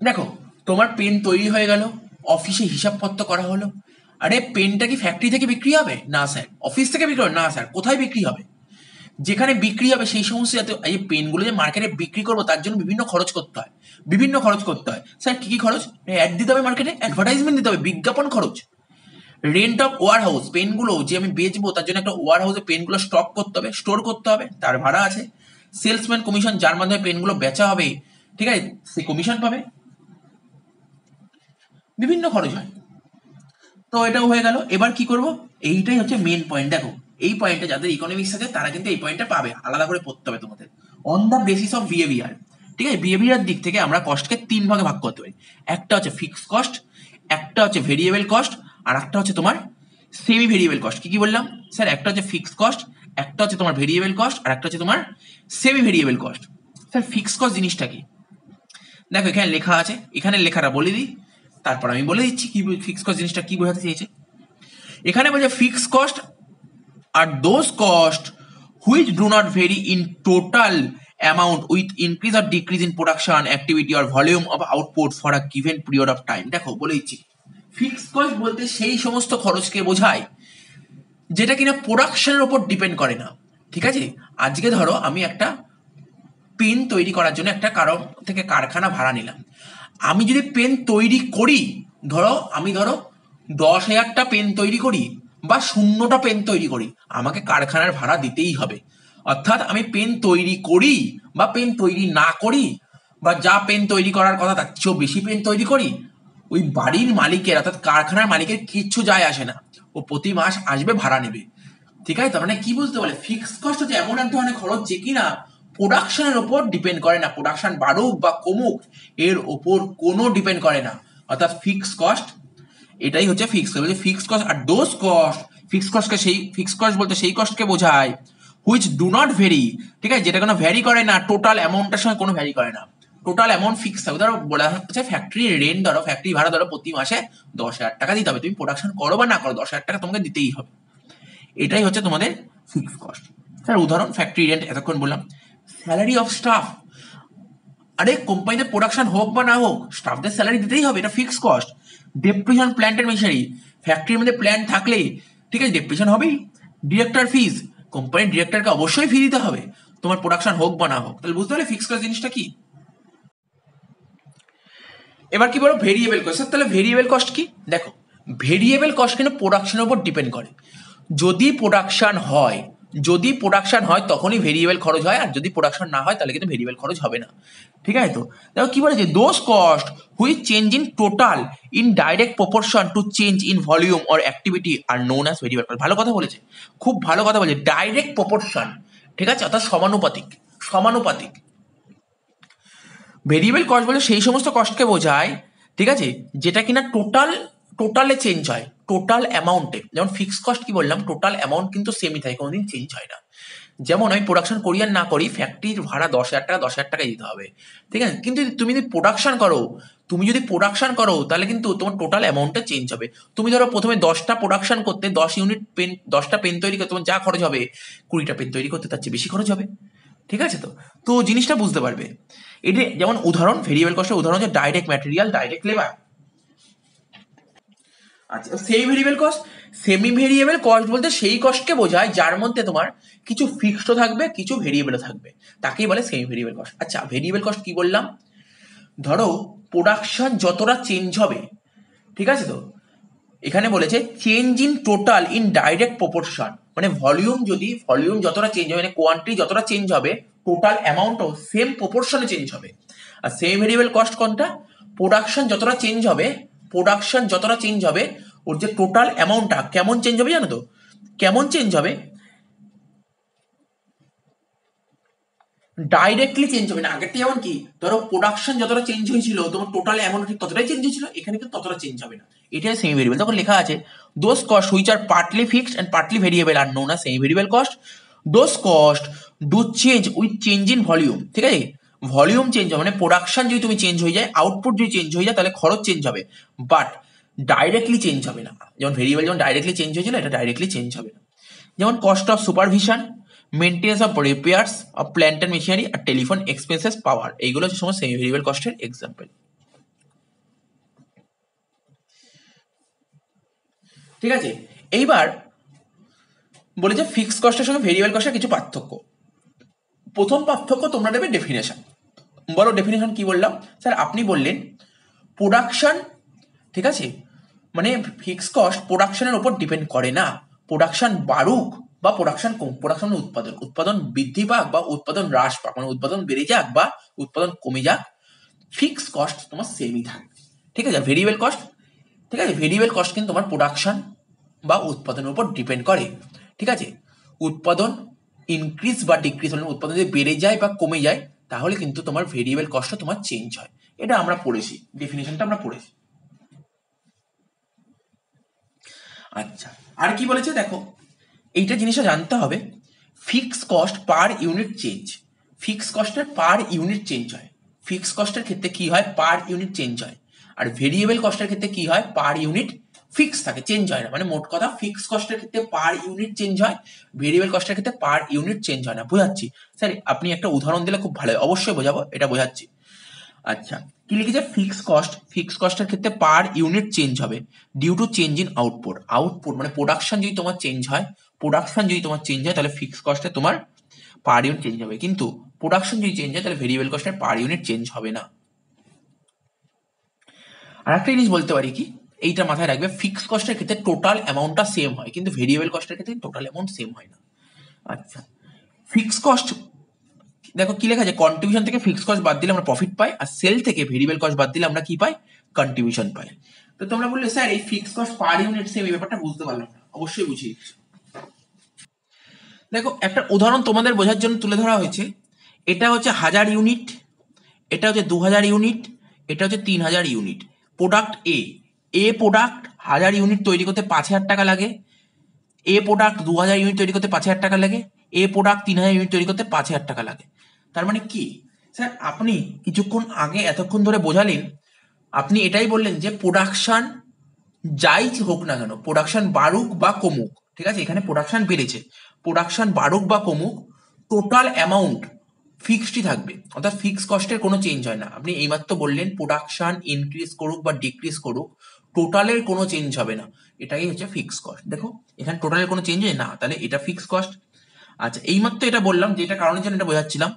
[SPEAKER 1] দেখো তোমার পেন তৈরি হয়ে গেল, অফিসে হিসাবপত্র করা হলো, আরে পেনটা কি ফ্যাক্টরি থেকে বিক্রি হবে, না স্যার। অফিস থেকে বিক্রি হবে, না স্যার। কোথায় বিক্রি হবে, যেখানে বিক্রি হবে সেই সমস্ত, এই পেনগুলো যে মার্কেটে বিক্রি করবো তার জন্য বিভিন্ন খরচ করতে হয়, স্যার কি কি খরচ, অ্যাড দিতে হবে মার্কেটে, অ্যাডভার্টাইজমেন্ট দিতে হবে, বিজ্ঞাপন খরচ, রেন্ট অফ ওয়ার হাউস, পেনগুলো যে আমি বেচবো তার জন্য একটা ওয়ার হাউসে পেনগুলো স্টক করতে হবে, স্টোর করতে হবে, তার ভাড়া আছে, সেলসম্যান কমিশন, যার মাধ্যমে পেনগুলো বেচা হবে, ঠিক আছে, সে কমিশন পাবে, বিভিন্ন খরচ হয়। তো এটাও হয়ে গেল। এবার কি করব, এইটাই হচ্ছে মেন পয়েন্ট। দেখো এই পয়েন্টটা যাদের ইকোনমিক্স আছে তারা কিন্তু এই পয়েন্টটা পাবে, আলাদা করে পড়তে হবে তোমাদের। On the basis of behaviour, ঠিক আছে, বিহেভিয়ার দিক থেকে আমরা কস্টকে 3 ভাগে ভাগ করতে পারি। একটা হচ্ছে ফিক্সড কস্ট, একটা হচ্ছে ভেরিয়েবল কস্ট, আর একটা হচ্ছে তোমার সেমি ভেরিয়েবল কস্ট। কি বললাম স্যার? একটা হচ্ছে ফিক্সড কস্ট, একটা হচ্ছে তোমার ভেরিয়েবল কস্ট, আর একটা হচ্ছে তোমার semi variable cost. Sir fixed cost জিনিসটা কি? দেখো এখানে লেখা আছে, এখানে লেখাটা বলে দিই, তারপর আমি বলে দিচ্ছি কি ফিক্সড কস্ট জিনিসটা কি বোঝাতে চেয়েছে। এখানে বলছে fixed cost are those cost which do not vary in total amount with increase or decrease in production activity or volume of output for a given period of time. দেখো বলে দিচ্ছি, fixed cost বলতে সেই সমস্ত খরচকে বোঝায় যেটা কিনা প্রোডাকশনের উপর ডিপেন্ড করে না। ঠিক আছে, আজকে ধরো আমি একটা পেন তৈরি করার জন্য একটা কারো থেকে কারখানা ভাড়া নিলাম। আমি যদি পেন তৈরি করি, আমি 10,000টা পেন তৈরি করি বা 0টা পেন তৈরি করি, আমাকে কারখানার ভাড়া দিতেই হবে। অর্থাৎ আমি পেন তৈরি করি বা পেন তৈরি না করি, বা যা পেন তৈরি করার কথা তার চেয়েও বেশি পেন তৈরি করি, ওই বাড়ির মালিকের অর্থাৎ কারখানার মালিকের কিচ্ছু যায় আসে না, ও প্রতি মাস আসবে ভাড়া নেবে। ঠিক আছে, তার মানে কি বুঝতে পারলে? ফিক্সড কস্ট হচ্ছে এমন এক ধরনের খরচ যে কিনা প্রোডাকশনের ওপর ডিপেন্ড করে না, প্রোডাকশন বাড়ুক বা কমুক এর ওপর কোনো ডিপেন্ড করে না। অর্থাৎ ফিক্সড কস্ট এটাই হচ্ছে fixed cost. Fixed cost are those cost, fixed কস্টকে ফিক্সড কস্ট বলতে সেই কস্টকে বোঝায় হুইচ ডু নট ভেরি, ঠিক আছে, যেটা কোনো ভ্যারি করে না, টোটাল অ্যামাউন্টের সঙ্গে কোনো ভ্যারি করে না, টোটাল অ্যামাউন্ট ফিক্স থাকবে। ধরো বলা হচ্ছে ফ্যাক্টরি রেন্ট, ফ্যাক্টরি ভাড়া প্রতি মাসে 10,000 টাকা দিতে হবে, তুমি প্রোডাকশন করো বা না করো 10,000 টাকা তোমাকে দিতেই হবে। এটাই হচ্ছে তোমাদের ফিক্সড কস্ট। স্যার উদাহরণ ফ্যাক্টরি রেন্ট এতক্ষণ বললাম। স্যালারি অফ স্টাফ, আরে কোম্পানিতে প্রোডাকশন হোক বা না হোক স্টাফদের স্যালারি দিতেই হবে, এটা fixed cost. Depreciation plant and machinery, ফ্যাক্টরির মধ্যে প্ল্যান্ট থাকলে ঠিক আছে ডেপ্রিসিয়েশন হবেই। ডিরেক্টর ফিজ, কোম্পানির ডিরেক্টরকে অবশ্যই ফি দিতে হবে তোমার প্রোডাকশন হোক বা না হোক। তাহলে বুঝতে পারলে ফিক্সড কস্ট জিনিসটা কি। এবার কি বলো ভেরিয়েবল কস্ট। তাহলে ভেরিয়েবল কস্ট কি? দেখো ভেরিয়েবল কস্ট কিন্তু প্রোডাকশনের উপর ডিপেন্ড করে। যদি প্রোডাকশন হয় তখনই ভেরিয়েবল খরচ হয়, আর যদি প্রোডাকশন না হয় তাহলে কিন্তু ভেরিয়েবল খরচ হবে না। ঠিক আছে, তো দেখো কি বলেছে, those cost which change in total in direct proportion two change in volume or activity R known as variable cost. ভালো কথা বলেছে, খুব ভালো কথা বলেছে, ডাইরেক্ট প্রপোর্শন, ঠিক আছে, অর্থাৎ সমানুপাতিক। ভেরিয়েবল কস্ট বলে সেই সমস্ত কস্টকে বোঝায়, ঠিক আছে, যেটা কিনা টোটালে চেঞ্জ হয়, টোটাল অ্যামাউন্টে। যেমন ফিক্সড কস্ট কি বললাম, টোটাল অ্যামাউন্ট কিন্তু সেমই থাকে, কোনোদিন চেঞ্জ হয় না। যেমন আমি প্রোডাকশন করি আর না করি, ফ্যাক্টরির ভাড়া 10,000 টাকা দিতে হবে, ঠিক আছে, কিন্তু তুমি যদি প্রোডাকশন করো তাহলে কিন্তু তোমার টোটাল অ্যামাউন্টটা চেঞ্জ হবে। তুমি ধরো প্রথমে 10টা প্রোডাকশন করতে 10 ইউনিট পেন, 10টা পেন তৈরি করতে তোমার যা খরচ হবে, 20টা পেন তৈরি করতে তার চেয়ে বেশি খরচ হবে। ঠিক আছে, তো জিনিসটা বুঝতে পারবে। এটা যেমন উদাহরণ, ভেরিয়েবল কস্টের উদাহরণ হচ্ছে ডাইরেক্ট ম্যাটেরিয়াল, ডাইরেক্ট লেবার। আচ্ছা, সেমি ভেরিয়েবল কস্ট বলতে সেই কস্টকে বোঝায় যার মধ্যে তোমার কিছু ফিক্সড থাকবে, কিছু ভেরিয়েবলও থাকবে, তাকেই বলে সেমি ভেরিয়েবল কস্ট। আচ্ছা ভেরিয়েবল কস্ট কি বললাম, ধরো প্রোডাকশন যতটা চেঞ্জ হবে, ঠিক আছে, তো এখানে বলেছে change in total in direct proportion, মানে ভলিউম যতটা চেঞ্জ হবে, মানে কোয়ান্টিটি যতটা চেঞ্জ হবে, টোটাল অ্যামাউন্টও সেম প্রপোর্শনে চেঞ্জ হবে। আর সেমি ভেরিয়েবল কস্ট কোনটা? প্রোডাকশন যতটা চেঞ্জ হবে ওর যে টোটাল অ্যামাউন্টটা কেমন চেঞ্জ হবে জানো তো? কেমন চেঞ্জ হবে? ডাইরেক্টলি চেঞ্জ হবে না। আগেরটা যেমন কি, ধরো প্রোডাকশন যতটা চেঞ্জ হয়েছিল তোমার টোটাল অ্যামাউন্ট ঠিক ততটাই চেঞ্জ হয়েছিল, এখানে কিন্তু ততটা চেঞ্জ হবে না। এটাই সেমি ভেরিয়েবল। তখন লেখা আছে those cost which are partly fixed and partly variable are known as semi variable cost. Those cost do change with change in volume, ঠিক আছে, ভলিউম চেঞ্জ হবে, মানে প্রোডাকশন যদি তুমি চেঞ্জ হয়ে যায়, আউটপুট যদি চেঞ্জ হয়ে যায় তাহলে খরচ চেঞ্জ হবে, বাট ডাইরেক্টলি চেঞ্জ হবে না। যেমন ভেরিয়েবল যেমন ডাইরেক্টলি চেঞ্জ হয়েছিল, এটা ডাইরেক্টলি চেঞ্জ হবে না। যেমন cost of supervision, maintenance of repairs of plant and machinery আর টেলিফোন এক্সপেন্সেস পাওয়ার, এইগুলো হচ্ছে সমস্ত সেমি ভেরিয়েবল কস্টের এক্সাম্পল। ঠিক আছে, এইবার বলি যে ফিক্সড কস্টের সঙ্গে ভেরিয়েবল কস্টের কিছু পার্থক্য। প্রথম পার্থক্য তোমরা দেবে ডেফিনেশন। বলো ডেফিনেশন কি বললাম? স্যার আপনি বললেন প্রোডাকশন, ঠিক আছে, মানে ফিক্সড কস্ট প্রোডাকশনের উপর ডিপেন্ড করে না। প্রোডাকশন বাড়ুক বা প্রোডাকশন কম, প্রোডাকশন উৎপাদন বৃদ্ধি পাক বা উৎপাদন হ্রাস পাক, মানে উৎপাদন বেড়ে যাক বা উৎপাদন কমে যাক, ফিক্সড কস্ট তোমার সেমই থাকবে। ঠিক আছে, ভেরিয়েবল কস্ট, ঠিক আছে, ভেরিয়েবল কস্ট কিন্তু তোমার প্রোডাকশন বা উৎপাদনের উপর ডিপেন্ড করে। ঠিক আছে, উৎপাদন ইনক্রিজ বা ডিক্রিজ, মানে উৎপাদন যদি বেড়ে যায় বা কমে যায় তাহলে কিন্তু তোমার ভেরিয়েবল কস্টটা তোমার চেঞ্জ হয়। এটা আমরা পড়েছি, ডেফিনেশনটা আমরা পড়েছি। আচ্ছা, আর কি বলেছে দেখো, এইটা জিনিসটা জানতে হবে, fix cost per unit change. Fix কস্টের পার ইউনিট চেঞ্জ হয়। ফিক্স কস্টের ক্ষেত্রে কি হয়, পার ইউনিট চেঞ্জ হয়। আর ভেরিয়েবল কস্টের ক্ষেত্রে কি হয়, পার ইউনিট ফিক্স থাকে, চেঞ্জ হয় না। মানে মোট কথা ফিক্স কস্টের ক্ষেত্রে পার ইউনিট চেঞ্জ হয়, ভেরিয়েবল কস্টের ক্ষেত্রে পার ইউনিট চেঞ্জ হয় না। বোঝাচ্ছি স্যার, আপনি একটা উদাহরণ দিলে খুব ভালো হয়। অবশ্যই বোঝাবো, এটা বোঝাচ্ছি। আচ্ছা, কি লিখেছে, ফিক্স কস্ট, ফিক্স কস্টের ক্ষেত্রে পার ইউনিট চেঞ্জ হবে due to change in output. Output মানে প্রোডাকশন যদি তোমার চেঞ্জ হয়, প্রোডাকশন যদি তোমার চেঞ্জ হয় তাহলে ফিক্স কস্টে তোমার পার ইউনিট চেঞ্জ হবে। কিন্তু প্রোডাকশন যদি চেঞ্জ হয় তাহলে ভেরিয়েবল কস্টের পার ইউনিট চেঞ্জ হবে না। আর একটা জিনিস বলতে পারি কি, এইটা মাথায় রাখবে, ফিক্স কস্টের ক্ষেত্রে টোটাল অ্যামাউন্টটা সেম হয়, কিন্তু ভেরিয়েবল কস্টের ক্ষেত্রে টোটাল অ্যামাউন্ট সেম হয় না। আচ্ছা, ফিক্স কস্ট দেখো কি লেখা আছে, কন্ট্রিবিউশন থেকে ফিক্স কস্ট বাদ দিলে আমরা প্রফিট পাই, আর সেল থেকে ভেরিয়েবল কস্ট বাদ দিলে আমরা কি পাই, কন্ট্রিবিউশন পাই। তো তোমরা বললে স্যার এই fix cost per unit same, এই ব্যাপারটা বুঝতে পারলাম না। অবশ্যই বুঝিয়ে দিচ্ছি। দেখো একটা উদাহরণ তোমাদের বোঝার জন্য তুলে ধরা হয়েছে। এটা হচ্ছে 1000 ইউনিট, এটা হচ্ছে 2000 ইউনিট, এটা হচ্ছে 3000 ইউনিট। প্রোডাক্ট এ প্রোডাক্ট 1000 ইউনিট তৈরি করতে 5000 টাকা লাগে, এ প্রোডাক্ট 2000 ইউনিট তৈরি করতে 5000 টাকা লাগে, এ প্রোডাক্ট 3000 ইউনিট তৈরি করতে 5000 টাকা লাগে। তার মানে কি স্যার, আপনি কিছুক্ষণ আগে এতক্ষণ ধরে বোঝালেন, আপনি এটাই বললেন যে প্রোডাকশন যাই হোক না কেন, প্রোডাকশন বাড়ুক বা কমুক, ঠিক আছে, এখানে প্রোডাকশন বেড়েছে, প্রোডাকশন বাড়ুক বা কমুক, টোটাল অ্যামাউন্ট ফিক্সডই থাকবে, অর্থাৎ ফিক্স কস্টের কোনো চেঞ্জ হয় না। আপনি এইমাত্র বললেন প্রোডাকশন ইনক্রিজ করুক বা ডিক্রিজ করুক, টোটালের কোনো চেঞ্জ হবে না, এটাই হচ্ছে ফিক্স কস্ট। দেখো এখানে টোটালের কোনো চেঞ্জ হয় না, তাহলে এটা ফিক্স কস্ট। আচ্ছা, এইমাত্র এটা বললাম যে এটা কারণের জন্য এটা বোঝাচ্ছিলাম,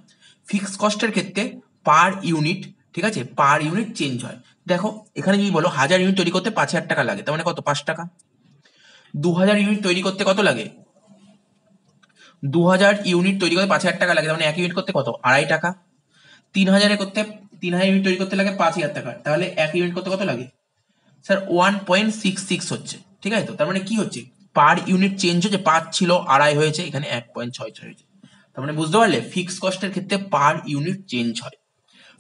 [SPEAKER 1] ফিক্স কস্টের ক্ষেত্রে পার ইউনিট, ঠিক আছে, পার ইউনিট চেঞ্জ হয়। দেখো এখানে যদি বলো 1000 ইউনিট তৈরি করতে 5000 টাকা লাগে, তার মানে কত, 5 টাকা। 2000 ইউনিট তৈরি করতে কত লাগে, 2000 ইউনিট তৈরি করতে 5000 টাকা লাগে, তার মানে 1 ইউনিট করতে কত, 2.5 টাকা। 3000 ইউনিট তৈরি করতে লাগে 5000 টাকা, তাহলে 1 ইউনিট করতে কত লাগে স্যার, 1.66 হচ্ছে, ঠিক আছে। তো তার মানে কি হচ্ছে, পার ইউনিট চেঞ্জ হচ্ছে, 5 ছিল 2.5 হয়েছে, এখানে 1.66 হয়েছে। তার মানে বুঝতে পারলে ফিক্স কস্টের ক্ষেত্রে পার ইউনিট চেঞ্জ হয়।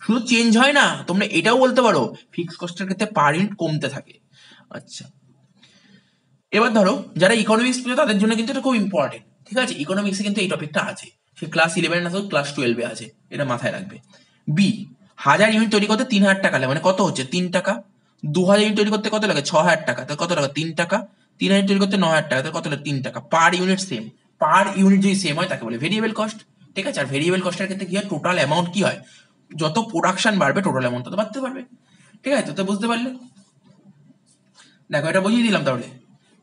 [SPEAKER 1] শুধু চেঞ্জ হয় না, তোমরা এটাও বলতে পারো ফিক্স কস্টের ক্ষেত্রে পার ইউনিট কমতে থাকে। আচ্ছা, এবার ধরো যারা ইকোনমিক্স পড়ে তাদের জন্য কিন্তু এটা খুব ইম্পর্টেন্ট, ঠিক আছে, ইকোনমিক্সে কিন্তু এই টপিকটা আছে, সে ক্লাস 11 না ক্লাস 12 আছে, এটা মাথায় রাখবে। বি, 1000 ইউনিট তৈরি করতে 3000 টাকা লাগে, মানে কত হচ্ছে, 3 টাকা। 2000 ইউনিট তৈরি করতে কত লাগে, 6000 টাকা, তাহলে কত টাকা, 3 টাকা। 3000 ইউনিট তৈরি করতে 9000 টাকা, তাহলে কত লাগে, 3 টাকা। Per unit same, per unit যদি সেম হয় তাকে বলে ভেরিয়েবল কস্ট, ঠিক আছে। আর ভেরিয়েবল কস্টের ক্ষেত্রে কি হয়, টোটাল অ্যামাউন্ট কি হয়, যত প্রোডাকশন বাড়বে টোটাল অ্যামাউন্ট তত বাড়তে পারবে, ঠিক আছে। তো বুঝতে পারলে, দেখো এটা বুঝিয়ে দিলাম। তাহলে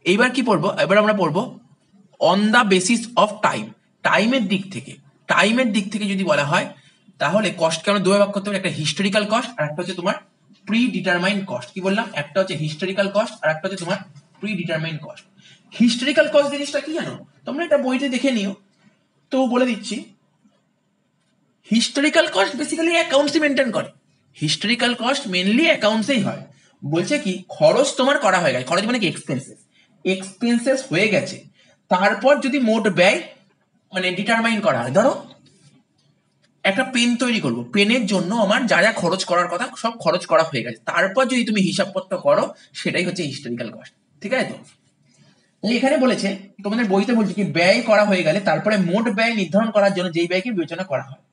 [SPEAKER 1] এইবার কি পড়বো, এবার আমরা পড়বো on the basis of time. টাইমের দিক থেকে, টাইমের দিক থেকে যদি বলা হয় তাহলে কস্টকে আমরা দুভাবে ভাগ করতে পারি, একটা হিস্টোরিক্যাল কস্ট আর একটা হচ্ছে তোমার প্রি ডিটারমাইন্ড কস্ট। কি বললাম, একটা হচ্ছে হিস্টোরিক্যাল কস্ট আর একটা হচ্ছে তোমার pre determined cost. Historical cost জিনিসটা কি জানো, তোমরা এটা বইতে দেখে নিও, তো বলে দিচ্ছি। হিস্টোরিক্যাল কস্ট বেসিক্যালি অ্যাকাউন্টসই মেনটেন করে, হিস্টোরিক্যাল কস্ট মেনলি অ্যাকাউন্টসেই হয়। বলছে কি, খরচ তোমার করা হয়ে গেছে, খরচ মানে কি, এক্সপেন্সেস, এক্সপেন্সেস হয়ে গেছে, তারপর যদি মোট ব্যয় মানে ডিটারমাইন করা হয়। ধরো একটা পেন তৈরি করব, পেনের জন্য আমার যা যা খরচ করার কথা সব খরচ করা হয়ে গেছে, তারপর যদি তুমি হিসাবপত্র করো সেটাই হচ্ছে হিস্টোরিক্যাল কস্ট, ঠিক আছে। তো এখানে বলেছে, তোমাদের বইতে বলছে কি, ব্যয় করা হয়ে গেলে তারপরে মোট ব্যয় নির্ধারণ করার জন্য যেই ব্যয়কে বিবেচনা করা হয়,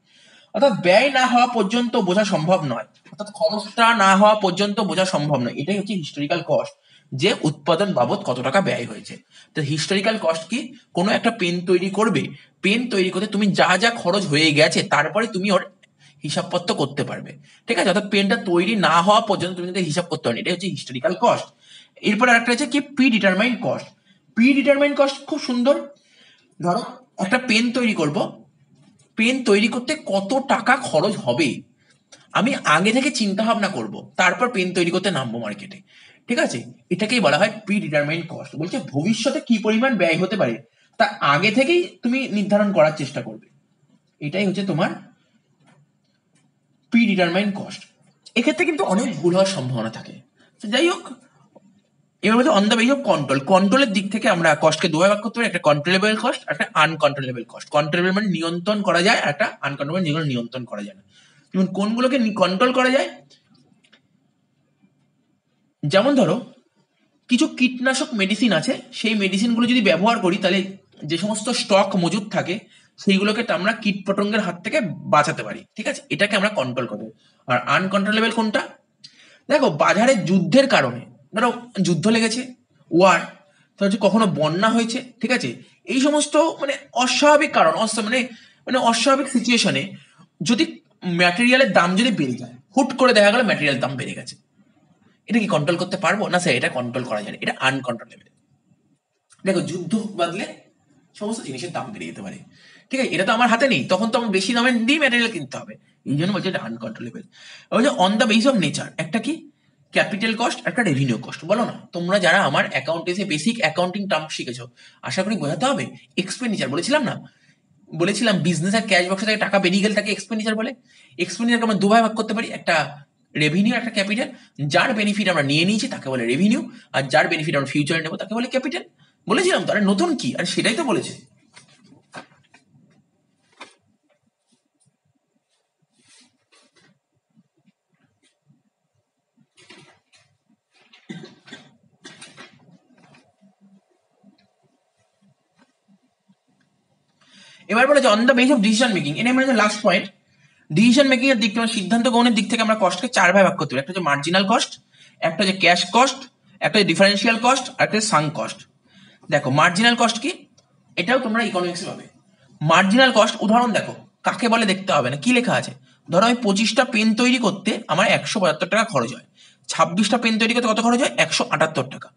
[SPEAKER 1] অর্থাৎ ব্যয় না হওয়া পর্যন্ত বোঝা সম্ভব নয়, অর্থাৎ খরচটা না হওয়া পর্যন্ত বোঝা সম্ভব নয়, এটাই হচ্ছে হিস্টোরিক্যাল কস্ট, যে উৎপাদন বাবদ কত টাকা ব্যয় হয়েছে। তো হিস্টোরিক্যাল কস্ট কি, কোনো একটা পেন তৈরি করবে, পেন তৈরি করতে তুমি যা যা খরচ হয়ে গেছে তারপরে তুমি ওর হিসাবপত্র করতে পারবে, ঠিক আছে। অর্থাৎ পেনটা তৈরি না হওয়া পর্যন্ত তুমি কিন্তু হিসাব করতে পারবে, এটাই হচ্ছে হিস্টোরিক্যাল কস্ট। এরপর আরেকটা হচ্ছে কি, pre determined cost. Pre determined cost খুব সুন্দর। ধরো একটা পেন তৈরি করব, পেন তৈরি করতে কত টাকা খরচ হবে আমি আগে থেকে চিন্তা ভাবনা করব, তারপর পেন তৈরি করতে নামবো মার্কেটে, ঠিক আছে। এটাকেই বলা হয় প্রি ডিটারমাইন্ড কস্ট। বলছে ভবিষ্যতে কি পরিমাণ ব্যয় হতে পারে তা আগে থেকেই তুমি নির্ধারণ করার চেষ্টা করবে, এটাই হচ্ছে তোমার প্রি ডিটারমাইন্ড কস্ট। এক্ষেত্রে কিন্তু অনেক ভুল হওয়ার সম্ভাবনা থাকে। যাই হোক, এবার বলছে on the base of control. কন্ট্রোলের দিক থেকে আমরা কস্টকে দুভাবে ভাগ করতে পারি, একটা কন্ট্রোলেবল কস্ট, একটা আনকন্ট্রোলেবল কস্ট। কন্ট্রোলেবল মানে নিয়ন্ত্রণ করা যায়, আর একটা আনকন্ট্রোলেবল যেগুলো নিয়ন্ত্রণ করা যায় না। এবং কোনগুলোকে কন্ট্রোল করা যায়, যেমন ধরো কিছু কীটনাশক মেডিসিন আছে, সেই মেডিসিনগুলো যদি ব্যবহার করি তাহলে যে সমস্ত স্টক মজুদ থাকে সেইগুলোকে আমরা কীটপতঙ্গের হাত থেকে বাঁচাতে পারি, ঠিক আছে, এটাকে আমরা কন্ট্রোল করবো। আর আনকন্ট্রোলেবল কোনটা? দেখো বাজারে যুদ্ধের কারণে, ধরো যুদ্ধ লেগেছে, ওয়ার, তো হচ্ছে কখনো বন্যা হয়েছে, ঠিক আছে, এই সমস্ত মানে অস্বাভাবিক কারণ, মানে মানে অস্বাভাবিক সিচুয়েশনে যদি ম্যাটেরিয়ালের দাম যদি বেড়ে যায়, হুট করে দেখা গেল ম্যাটেরিয়াল দাম বেড়ে গেছে, এটা কি কন্ট্রোল করতে পারবো না স্যার? এটা কন্ট্রোল করা যায় না, এটা আনকন্ট্রোলেবল। দেখো যুদ্ধ বাদলে সমস্ত জিনিসের দাম বেড়ে যেতে পারে, ঠিক আছে, এটা তো আমার হাতে নেই, তখন তো আমার বেশি দামে দিয়ে ম্যাটেরিয়াল কিনতে হবে, এই জন্য বলছে এটা আনকন্ট্রোলেবল। বলছে on the base of nature, একটা কি ক্যাপিটাল কস্ট, একটা রেভিনিউ কস্ট। বলো না তোমরা যারা আমার অ্যাকাউন্টেন্সে বেসিক অ্যাকাউন্টিং টার্ম শিখেছো, আশা করি বোঝাতে হবে। এক্সপেন্ডিচার বলেছিলাম না, বলেছিলাম বিজনেস আর ক্যাশ বক্স থেকে টাকা বেরিয়ে গেলে তাকে এক্সপেন্ডিচার বলে। এক্সপেন্ডিচারকে আমরা দুভাবে ভাগ করতে পারি, একটা রেভিনিউ, একটা ক্যাপিটাল। যার বেনিফিট আমরা নিয়ে নিয়েছি তাকে বলে রেভিনিউ, আর যার বেনিফিট আমরা ফিউচারে নেবো তাকে বলে ক্যাপিটাল। বলেছিলাম তো, আরে নতুন কি, আরে সেটাই তো বলেছে। এবার বলেছে on the base of decision making, এটা মানে লাস্ট পয়েন্ট। ডিসিশন মেকিং এর দিক থেকে, সিদ্ধান্ত গ্রহণের দিক থেকে আমরা কস্টকে চার ভাগে ভাগ করতে পারি। একটা হচ্ছে মার্জিনাল কস্ট, একটা হচ্ছে ক্যাশ কস্ট, একটা হচ্ছে ডিফারেন্সিয়াল কস্ট, আর একটা হচ্ছে সাঙ্ক কস্ট। দেখো মার্জিনাল কস্ট কি, এটাও তোমরা ইকোনমিক্সে পাবে। মার্জিনাল কস্ট উদাহরণ দেখো, কাকে বলে দেখতে হবে না, কি লেখা আছে। ধরো আমি 25টা পেন তৈরি করতে আমার 175 টাকা খরচ হয়, 26টা পেন তৈরি করতে কত খরচ হয়? 178 টাকা।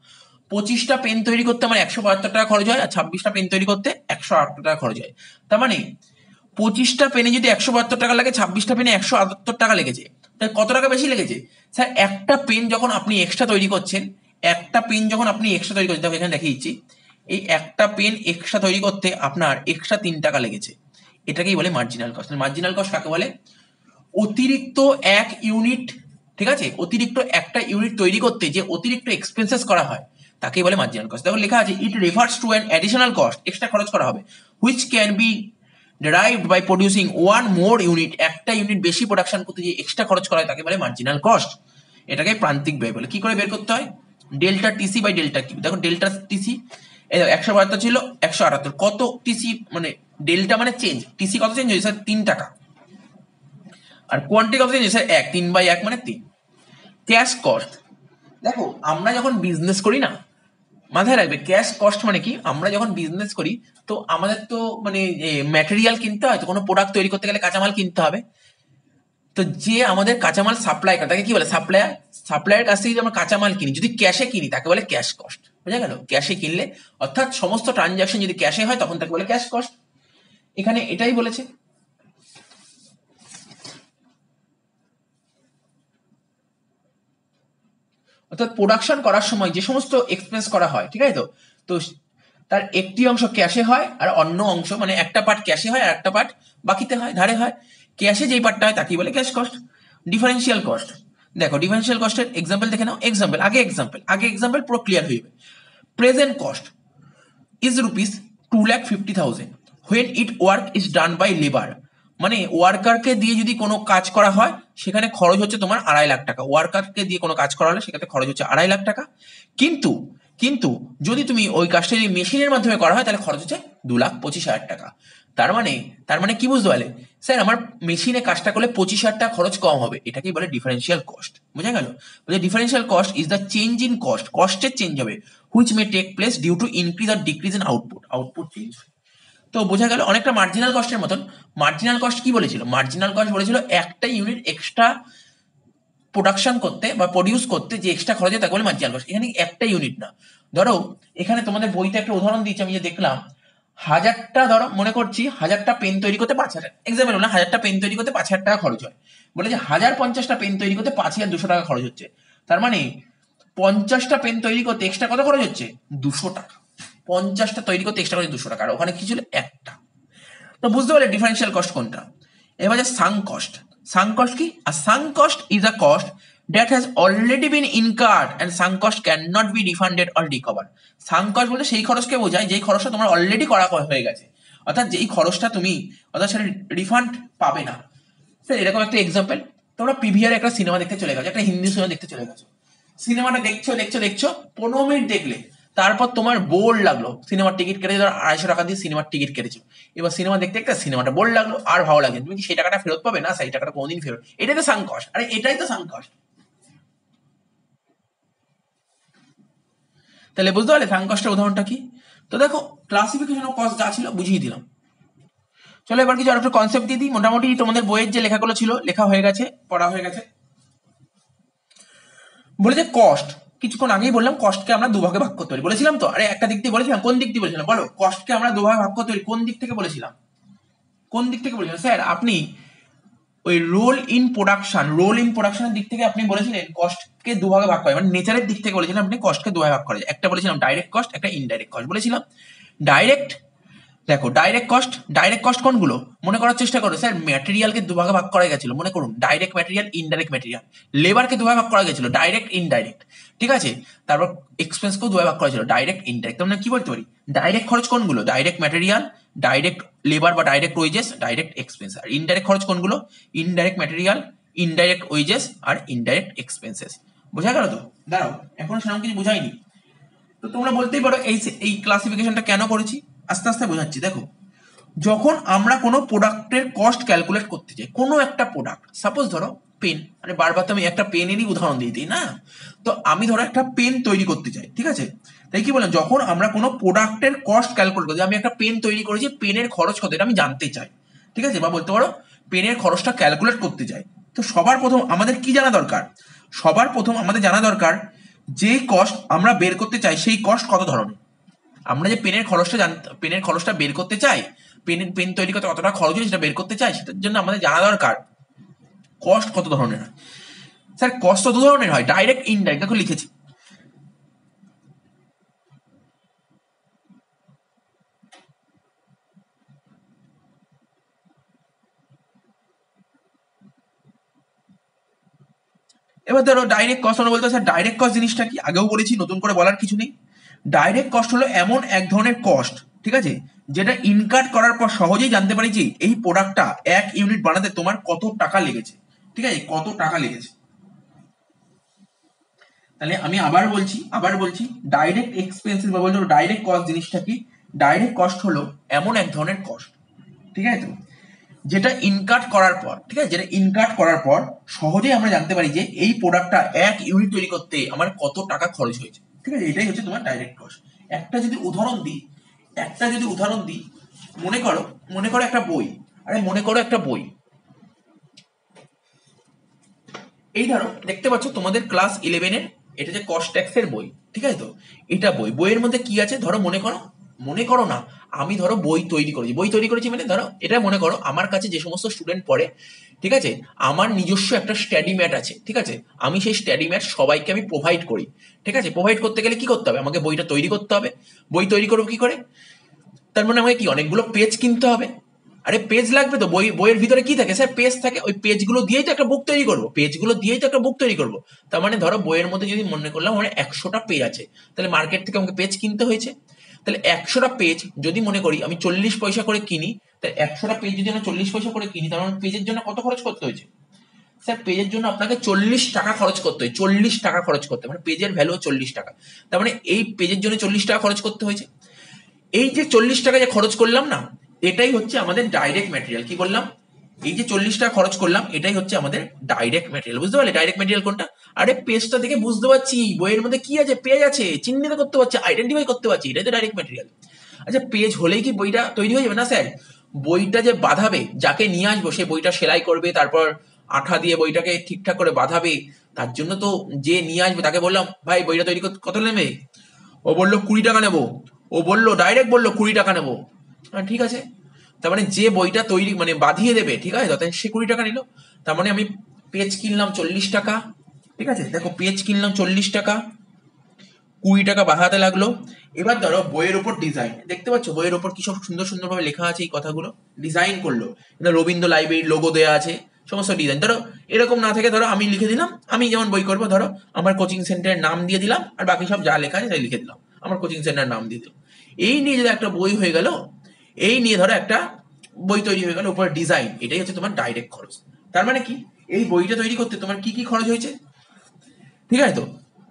[SPEAKER 1] 25টা পেন তৈরি করতে আমার 172 টাকা খরচ হয়, আর 26টা পেন তৈরি করতে 178 টাকা খরচ হয়। তার মানে 25টা পেনে যদি 172 টাকা লাগে, 26টা পেনে 178 টাকা লেগেছে, তাই কত টাকা বেশি লেগেছে? স্যার একটা পেন যখন আপনি এক্সট্রা তৈরি করছেন, একটা পেন যখন আপনি এক্সট্রা তৈরি করছেন, এখানে দেখিয়ে দিচ্ছি, এই একটা পেন এক্সট্রা তৈরি করতে আপনার এক্সট্রা 3 টাকা লেগেছে, এটাকেই বলে মার্জিনাল কস্ট। মার্জিনাল কস্ট কাকে বলে? অতিরিক্ত এক ইউনিট, ঠিক আছে, অতিরিক্ত একটা ইউনিট তৈরি করতে যে অতিরিক্ত এক্সপেন্সেস করা হয় তাকেই বলে মার্জিনাল কস্ট। দেখো লেখা আছে it refers to an additional cost, extra খরচ করা হবে, which can be derived by producing one more unit, একটা ইউনিট বেশি প্রোডাকশন করতে যে এক্সট্রা খরচ করা হয় তাকে বলে মার্জিনাল কস্ট। এটাকে প্রান্তিক ব্যয় বলে। কি করে বের করতে হয়? Delta TC by delta Q. দেখো ডেল্টা টিসি 172 ছিল 178, কত টিসি মানে ডেল্টা মানে চেঞ্জ, টিসি কত চেঞ্জ হয়েছে? স্যার 3 টাকা। আর কোয়ান্টিটি কত চেঞ্জ হয়েছে? স্যার 1, 3/1 মানে 3। ক্যাশ কস্ট, দেখো আমরা যখন বিজনেস করি না, মাথায় রাখবে ক্যাশ কস্ট মানে কি, আমরা যখন বিজনেস করি তো আমাদের তো মানে ম্যাটেরিয়াল কিনতে হয়, তো কোনো প্রোডাক্ট তৈরি করতে গেলে কাঁচামাল কিনতে হবে, তো যে আমাদের কাঁচামাল সাপ্লাই করে তাকে কি বলে? সাপ্লায়ার। সাপ্লায়ার কাছ থেকে যদি আমরা কাঁচামাল কিনি, যদি ক্যাশে কিনি তাকে বলে ক্যাশ কস্ট। বুঝা গেল? ক্যাশে কিনলে অর্থাৎ সমস্ত ট্রানজাকশন যদি ক্যাশে হয় তখন তাকে বলে ক্যাশ কস্ট। এখানে এটাই বলেছে। অর্থাৎ প্রোডাকশন করার সময় যে সমস্ত এক্সপেন্স করা হয়, ঠিক আছে, তো তো তার একটি অংশ ক্যাশে হয় আর অন্য অংশ মানে একটা পার্ট ক্যাশে হয় আর একটা পার্ট বাকিতে হয়, ধারে হয়। ক্যাশে যেই পার্টটা হয় তাকেই বলে ক্যাশ কস্ট। ডিফারেন্সিয়াল কস্ট, দেখো ডিফারেন্সিয়াল কস্টের এক্সাম্পল দেখে নাও। আগে এক্সাম্পল পুরো ক্লিয়ার হয়ে যাবে। Present cost is rupees 2,50,000 when it work is done by labor, মানে ওয়ার্কারকে দিয়ে যদি কোনো কাজ করা হয় সেখানে খরচ হচ্ছে তোমার 2.5 লাখ টাকা। ওয়ার্কারকে দিয়ে কোনো কাজ করা হলে সেখানে খরচ হচ্ছে 2.5 লাখ টাকা। কিন্তু কিন্তু যদি তুমি ওই কাজটা যদি মেশিনের মাধ্যমে করা হয় তাহলে খরচ হচ্ছে 2,25,000 টাকা। তার মানে কি বুঝতে পারলে? স্যার আমার মেশিনে কাজটা করলে 25,000 টাকা খরচ কম হবে, এটাকেই বলে ডিফারেন্সিয়াল কস্ট। বুঝা গেল? বলে differential cost is the change in cost, কস্টের চেঞ্জ হবে, which may take place due to increase or decrease in output change. তো বোঝা গেল অনেকটা মার্জিনাল কস্টের মতন। মার্জিনাল কস্ট কি বলেছিল? মার্জিনাল কস্ট বলেছিল একটা ইউনিট এক্সট্রা প্রোডাকশন করতে বা প্রডিউস করতে যে এক্সট্রা খরচ হয় তাকে বলে মার্জিনাল কস্ট। এখানে একটা ইউনিট না, ধরো এখানে তোমাদের বইতে একটা উদাহরণ দিয়েছি, আমি যে দেখলাম 1000টা, ধরো মনে করছি 1000টা পেন তৈরি করতে 5,000, এক্সাম্পল না, 1000টা পেন তৈরি করতে 5,000 টাকা খরচ হয়, বলে যে 1050টা পেন তৈরি করতে 5,200 টাকা খরচ হচ্ছে। তার মানে 50টা পেন তৈরি করতে এক্সট্রা কত খরচ হচ্ছে? 200 টাকা। 50টা তৈরি করতে এক্সট্রা খরচ 200 টাকা, আর ওখানে কি ছিল? একটা। তো বুঝতে পারলে ডিফারেন্সিয়াল কস্ট কোনটা। এবার যে সাঙ্ক কস্ট, সাঙ্ক কস্ট কি? আর sunk cost is a cost that has already been incurred and sunk cost can not be refunded or recover. Sunk cost বলতে সেই খরচকে বোঝায় যেই খরচটা তোমার অলরেডি করা হয়ে গেছে, অর্থাৎ যেই খরচটা তুমি, অর্থাৎ সেটা রিফান্ড পাবে না, স্যার এরকম একটা এক্সাম্পল, তোমরা পিভিআর একটা সিনেমা দেখতে চলে গেছো, একটা হিন্দি সিনেমা দেখতে চলে গেছো, সিনেমাটা দেখছো দেখছো দেখছো 15 মিনিট দেখলে, তারপর তোমার বোর লাগলো, সিনেমার টিকিট কেটেছো, ধর 250 টাকা দিয়ে সিনেমার টিকিট কেটেছো, এবার সিনেমা দেখতে দেখতে সিনেমাটা বোর লাগলো, আর ভালো লাগে, তুমি কি সেই টাকাটা ফেরত পাবে? না, সেই টাকাটা কোনোদিন ফেরত, এটাই তো সাঙ্ক কস্ট। আরে এটাই তো সাঙ্ক কস্ট। তাহলে বুঝতে পারলে সাঙ্ক কস্টের উদাহরণটা কি? তো দেখো ক্লাসিফিকেশন অফ কস্ট যা ছিল বুঝিয়ে দিলাম। চলো এবার কিছু আরেকটা কনসেপ্ট দিয়ে দিই। মোটামুটি তোমাদের বইয়ের যে লেখাগুলো ছিল লেখা হয়ে গেছে, পড়া হয়ে গেছে। বলে যে কস্ট, কিছুক্ষণ আগেই বললাম কস্টকে আমরা দুভাগে ভাগ করতে পারি, বলেছিলাম তো। আরে একটা দিক দিয়ে বলেছিলাম, কোন দিক দিয়ে বলেছিলাম বলো? কস্টকে আমরা দুভাগে ভাগ করতে পারি, কোন দিক থেকে বলেছিলাম? কোন দিক থেকে বলেছিলাম স্যার? আপনি ওই রোল ইন প্রোডাকশনের দিক থেকে আপনি বলেছিলেন কস্টকে দুভাগে ভাগ করে, মানে নেচারের দিক থেকে বলেছিলেন আপনি কস্টকে দুভাগে ভাগ করে। একটা বলেছিলাম ডাইরেক্ট কস্ট, একটা ইনডাইরেক্ট কস্ট বলেছিলাম। ডাইরেক্ট, দেখো ডাইরেক্ট কস্ট কোনগুলো মনে করার চেষ্টা করো। স্যার ম্যাটেরিয়ালকে দুভাগে ভাগ করা গেছিল, মনে করুন ডাইরেক্ট ম্যাটেরিয়াল, ইনডাইরেক্ট ম্যাটেরিয়াল। লেবারকে দুভাগে ভাগ করা গেছিল, ডাইরেক্ট ইনডাইরেক্ট, ঠিক আছে। তারপর এক্সপেন্সকেও দুভাগে ভাগ করা ছিল, ডাইরেক্ট ইনডাইরেক্ট। তোমরা কি বলতে পারি? ডাইরেক্ট খরচ কোনগুলো? ডাইরেক্ট ম্যাটেরিয়াল, ডাইরেক্ট লেবার বা ডাইরেক্ট ওয়েজেস, ডাইরেক্ট এক্সপেন্স। আর ইনডাইরেক্ট খরচ কোনগুলো? ইনডাইরেক্ট ম্যাটেরিয়াল, ইনডাইরেক্ট ওয়েজেস আর ইনডাইরেক্ট এক্সপেন্সেস। বোঝা গেল তো? দাঁড়াও, এখনো সেরকম কিছু বোঝাইনি। তো তোমরা বলতেই পারো এই ক্লাসিফিকেশনটা কেন করেছি, আস্তে আস্তে বোঝাচ্ছি। দেখো, যখন আমরা কোনো প্রোডাক্টের কস্ট ক্যালকুলেট করতে চাই, কোনো একটা প্রোডাক্ট, সাপোজ ধরো পেন, মানে বারবার তো আমি একটা পেনেরই উদাহরণ দিই না, তো আমি ধরো একটা পেন তৈরি করতে চাই, ঠিক আছে। তাই কি বললাম, যখন আমরা কোনো প্রোডাক্টের কস্ট ক্যালকুলেট করতে, আমি একটা পেন তৈরি করেছি, পেনের খরচ কত এটা আমি জানতে চাই, ঠিক আছে, বা বলতে পারো পেনের খরচটা ক্যালকুলেট করতে চাই। তো সবার প্রথম আমাদের কি জানা দরকার? সবার প্রথম আমাদের জানা দরকার যে কস্ট আমরা বের করতে চাই সেই কস্ট কত ধরনের। আমরা যে পেনের খরচটা বের করতে চাই, পেন তৈরি করতে কতটা খরচ হয় সেটা বের করতে চাই, সেটার জন্য আমাদের জানা দরকার কস্ট কত ধরনের হয়। স্যার কস্ট তো দু ধরনের হয়, ডাইরেক্ট ইনডাইরেক্ট, দেখো লিখেছি। এবার ধরো ডাইরেক্ট কস্ট মানে বলতে, স্যার ডাইরেক্ট কস্ট জিনিসটা কি? আগেও বলেছি, নতুন করে বলার কিছু নেই। ডাইরেক্ট কস্ট হলো এমন এক ধরনের কস্ট, ঠিক আছে, যেটা ইনকাট করার পর সহজেই জানতে পারি যে এই প্রোডাক্টটা 1 ইউনিট বানাতে তোমার কত টাকা লেগেছে, ঠিক আছে, কত টাকা লেগেছে। তাহলে আমি আবার বলছি ডাইরেক্ট এক্সপেন্সেস বা বলছো ডাইরেক্ট কস্ট জিনিসটা কি? ডাইরেক্ট কস্ট হলো এমন এক ধরনের কস্ট, ঠিক আছে, যেটা ইনকাট করার পর, ঠিক আছে, যেটা ইনকাট করার পর সহজেই আমরা জানতে পারি যে এই প্রোডাক্টটা 1 ইউনিট তৈরি করতে আমার কত টাকা খরচ হয়েছে, ঠিক আছে, এটাই হচ্ছে তোমার ডাইরেক্ট কস্ট। একটা যদি উদাহরণ দিই, মনে করো একটা বই, এই ধরো দেখতে পাচ্ছ তোমাদের ক্লাস 11-এর, এটা যে কস্ট ট্যাক্সের বই, ঠিক আছে। তো এটা বইয়ের মধ্যে কি আছে ধরো, মনে করো না, আমি ধরো বই তৈরি করেছি মানে ধরো এটা মনে করো আমার কাছে যে সমস্ত স্টুডেন্ট পড়ে, ঠিক আছে, আমার নিজস্ব একটা স্টাডি ম্যাট আছে, ঠিক আছে, আমি সেই স্টাডি ম্যাট সবাইকে আমি প্রোভাইড করি, ঠিক আছে। প্রোভাইড করতে গেলে কি করতে হবে? আমাকে বইটা তৈরি করতে হবে। বই তৈরি করবো কি করে? তার মানে আমাকে কি অনেকগুলো পেজ কিনতে হবে। আরে পেজ লাগবে তো, বইয়ের ভিতরে কি থাকে? স্যার পেজ থাকে, ওই পেজগুলো দিয়েই তো একটা বুক তৈরি করবো। তার মানে ধরো বইয়ের মধ্যে যদি মনে করলাম আমার 100টা পেজ আছে, তাহলে মার্কেট থেকে আমাকে পেজ কিনতে হয়েছে। তাহলে 100টা পেজ যদি মনে করি আমি 40 পয়সা করে কিনি, তাহলে 100টা পেজ যদি আমি 40 পয়সা করে কিনি, তার মানে পেজের জন্য কত খরচ করতে হয়েছে? স্যার পেজের জন্য আপনাকে 40 টাকা খরচ করতে হয়, 40 টাকা খরচ করতে, মানে পেজের ভ্যালু 40 টাকা। তার মানে এই পেজের জন্য 40 টাকা খরচ করতে হয়েছে। এই যে 40 টাকা যে খরচ করলাম না, এটাই হচ্ছে আমাদের ডাইরেক্ট ম্যাটেরিয়াল। কি বললাম? এই যে 40 টাকা খরচ করলাম, এটাই হচ্ছে আমাদের ডাইরেক্ট ম্যাটেরিয়াল। বুঝতে পারলে ডাইরেক্ট ম্যাটেরিয়াল কোনটা? আরে পেজটা দেখে বুঝতে পারছি বইয়ের মধ্যে কি আছে, পেজ আছে, চিহ্নিত করতে পারছি, আইডেন্টিফাই করতে পারছি, এটাই তো ডাইরেক্ট ম্যাটেরিয়াল। আচ্ছা পেজ হলেই কি বইটা তৈরি হয়ে যাবে? না স্যার, বইটা যে বাঁধাবে, যাকে নিয়ে আসবো সে বইটা সেলাই করবে, তারপর আঠা দিয়ে বইটাকে ঠিকঠাক করে বাঁধাবে, তার জন্য তো যে নিয়ে আসবে তাকে বললাম ভাই বইটা তৈরি করতে কত নেবে? ও বললো 20 টাকা নেবো, ডাইরেক্ট বললো 20 টাকা নেবো। ঠিক আছে, তার মানে যে বইটা তৈরি মানে বাঁধিয়ে দেবে, ঠিক আছে, তাতে সে 20 টাকা নিল। তার মানে আমি পেজ কিনলাম 40 টাকা, ঠিক আছে, দেখো পেজ কিনলাম 40 টাকা, 20 টাকা বাঁধাতে লাগলো। এবার ধরো বইয়ের উপর ডিজাইন, দেখতে পাচ্ছ বইয়ের উপর কি সব সুন্দর সুন্দর ভাবে লেখা আছে, এই কথাগুলো ডিজাইন করলো, রবীন্দ্র লাইব্রেরির লোগো দেওয়া আছে, সমস্ত ডিজাইন। ধরো এরকম না থেকে ধরো আমি লিখে দিলাম, আমি যেমন বই করবো, ধরো আমার কোচিং সেন্টারের নাম দিয়ে দিলাম, আর বাকি সব যা লেখা আছে তাই লিখে দিলাম, আমার কোচিং সেন্টারের নাম দিয়ে দিলাম। এই নিয়ে যদি একটা বই হয়ে গেল, এই নিয়ে ধরো একটা বই তৈরি হয়ে গেল, উপরে ডিজাইন, এটাই হচ্ছে তোমার ডাইরেক্ট খরচ। তার মানে কি, এই বইটা তৈরি করতে তোমার কি কি খরচ হয়েছে, ঠিক আছে? তো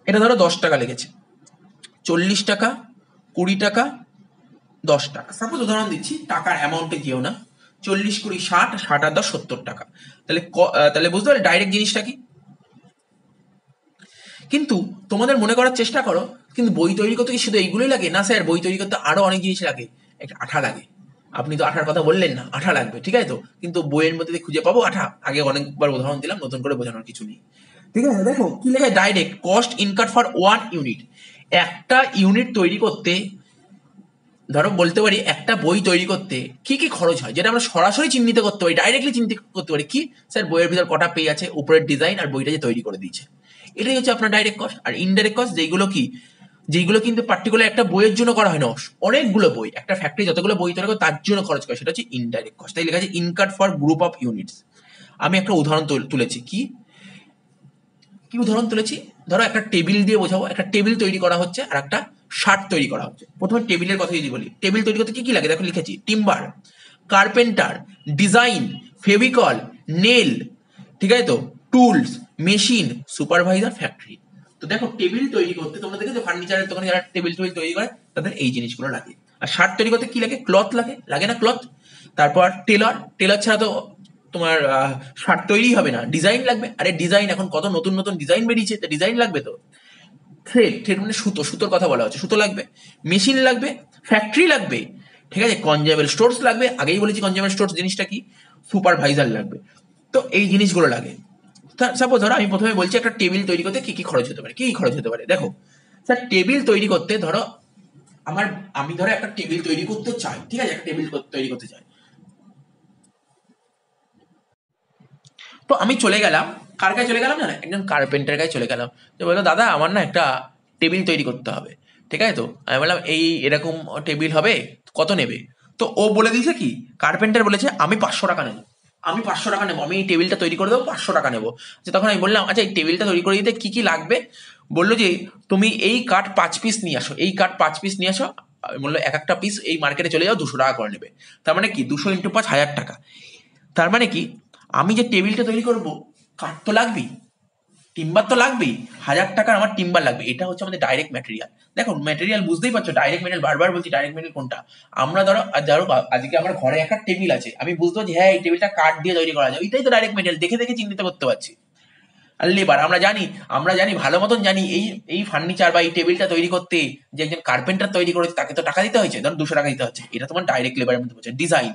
[SPEAKER 1] এটা ধরো 10 টাকা লেগেছে, 40 টাকা, 20 টাকা, 10 টাকা, সাপোজ উদাহরণ দিচ্ছি, টাকার অ্যামাউন্টে যেও না, 40, 20, 60, 60 আর 10, 70 টাকা। তাহলে বুঝতে পারলে ডাইরেক্ট জিনিসটা কি। কিন্তু তোমাদের মনে করার চেষ্টা করো, কিন্তু বই তৈরি করতে কি শুধু এইগুলোই লাগে? না স্যার, বই তৈরি করতে আরো অনেক জিনিস লাগে। একটা আঠা লাগে, আপনি তো আঠার কথা বললেন না, আঠা লাগবে, ঠিক আছে? তো কিন্তু বইয়ের মধ্যে দিয়ে খুঁজে পাবো আঠা? আগে অনেকবার উদাহরণ দিলাম, নতুন করে বোঝানোর কিছু নেই, ঠিক আছে? দেখো কি লেখা, ডাইরেক্ট কস্ট ইনকাট ফর 1 ইউনিট। একটা ইউনিট তৈরি করতে, ধরো বলতে পারি একটা বই তৈরি করতে কি কি খরচ হয়, যেটা আমরা সরাসরি চিহ্নিত করতে পারি, ডাইরেক্টলি চিহ্নিত করতে পারি। কি স্যার, বইয়ের ভিতর কটা পেজ আছে, উপরের ডিজাইন আর বইটা যে তৈরি করে দিয়েছে, এটাই হচ্ছে আপনার ডাইরেক্ট কস্ট। আর ইনডাইরেক্ট কস্ট যেগুলো কিন্তু পার্টিকুলার একটা বইয়ের জন্য করা হয় না, অনেকগুলো বই, একটা ফ্যাক্টরি যতগুলো বই তৈরি করে তার জন্য খরচ করে, সেটা হচ্ছে ইনডাইরেক্ট কস্ট। তাই লেখা আছে ইনকাট ফর গ্রুপ অফ ইউনিটস। আমি একটা উদাহরণ তুলেছি, কি কি উদাহরণ তুলেছি, ধরো একটা টেবিল দিয়ে বোঝাবো, একটা টেবিল তৈরি করা হচ্ছে আর একটা শার্ট তৈরি করা হচ্ছে। প্রথমে টেবিলের কথা যদি বলি, টেবিল তৈরি করতে কি কি লাগে, দেখো লিখেছি, timber, carpenter, design, Fevicol, nail, ঠিক আছে? তো টুলস, মেশিন, সুপারভাইজার, ফ্যাক্টরি। তো দেখো টেবিল তৈরি করতে তোমরা দেখেছো ফার্নিচারের দোকানে যারা টেবিল তৈরি করে তাদের এই জিনিসগুলো লাগে। আর শার্ট তৈরি করতে কি লাগে, ক্লথ লাগে, লাগে না ক্লথ? তারপর টেলার ছাড়া তো তোমার শার্ট তৈরি হবে না, ডিজাইন লাগবে। আরে ডিজাইন এখন কত নতুন নতুন ডিজাইন বেরিয়েছে, তো ডিজাইন লাগবে। তো থ্রেড মানে সুতোর কথা বলা হচ্ছে, সুতো লাগবে, মেশিন লাগবে, ফ্যাক্টরি লাগবে, ঠিক আছে? কনজিউমেবল স্টোরস লাগবে, আগেই বলেছি কনজিউমেবল স্টোরস জিনিসটা কি, সুপারভাইজার লাগবে। তো এই জিনিসগুলো লাগে। সাপোজ ধরো আমি প্রথমে বলছি একটা টেবিল তৈরি করতে কি কি খরচ হতে পারে, কি কি খরচ হতে পারে। দেখো স্যার, টেবিল তৈরি করতে ধরো আমি ধরো একটা টেবিল তৈরি করতে চাই, ঠিক আছে? একটা টেবিল তৈরি করতে চাই, তো আমি চলে গেলাম, কার কাছে চলে গেলাম জানো, একজন কার্পেন্টার কাছে চলে গেলাম। তো বললো, দাদা আমার না একটা টেবিল তৈরি করতে হবে, ঠিক আছে? তো আমি বললাম এরকম টেবিল হবে, কত নেবে? তো ও বলে দিয়েছে কি, কার্পেন্টার বলেছে আমি 500 টাকা নেবো, আমি 500 টাকা নেবো, আমি এই টেবিলটা তৈরি করে দেবো, 500 টাকা নেবো। আচ্ছা, তখন আমি বললাম, আচ্ছা এই টেবিলটা তৈরি করে দিতে কি কি লাগবে? বললো যে তুমি এই কাঠ 5 পিস নিয়ে আসো, এই কাঠ 5 পিস নিয়ে আসো। আমি বললো এক একটা পিস এই মার্কেটে চলে যাও, 200 টাকা করে নেবে। তার মানে কি, 200 × 5, 1000 টাকা। তার মানে কি, আমি যে টেবিলটা তৈরি করব, কাঠ তো লাগবেই, টিম্বার তো লাগবেই, 1000 টাকার আমার টিম্বার লাগবে। এটা হচ্ছে আমাদের ডাইরেক্ট ম্যাটেরিয়াল। দেখো ম্যাটেরিয়াল বুঝতেই পারছো, ডাইরেক্ট ম্যাটেরিয়াল, বারবার বলছি ডাইরেক্ট ম্যাটেরিয়াল কোনটা। আমরা ধরো আজকে আমার ঘরে একটা টেবিল আছে, আমি বুঝতে পারছি হ্যাঁ এই টেবিলটা কাঠ দিয়ে তৈরি করা যায়, এটাই তো ডাইরেক্ট ম্যাটেরিয়াল, দেখে দেখে চিহ্নিত করতে পারছি। আর লেবার, আমরা জানি ভালো মতন জানি, এই ফার্নিচার বা এই টেবিলটা তৈরি করতে যে একজন কার্পেন্টার তৈরি করেছে তাকে তো টাকা দিতে হয়েছে, ধরো 200 টাকা দিতে হচ্ছে, এটা তোমার ডাইরেক্ট লেবারের মধ্যে পড়ছে। ডিজাইন,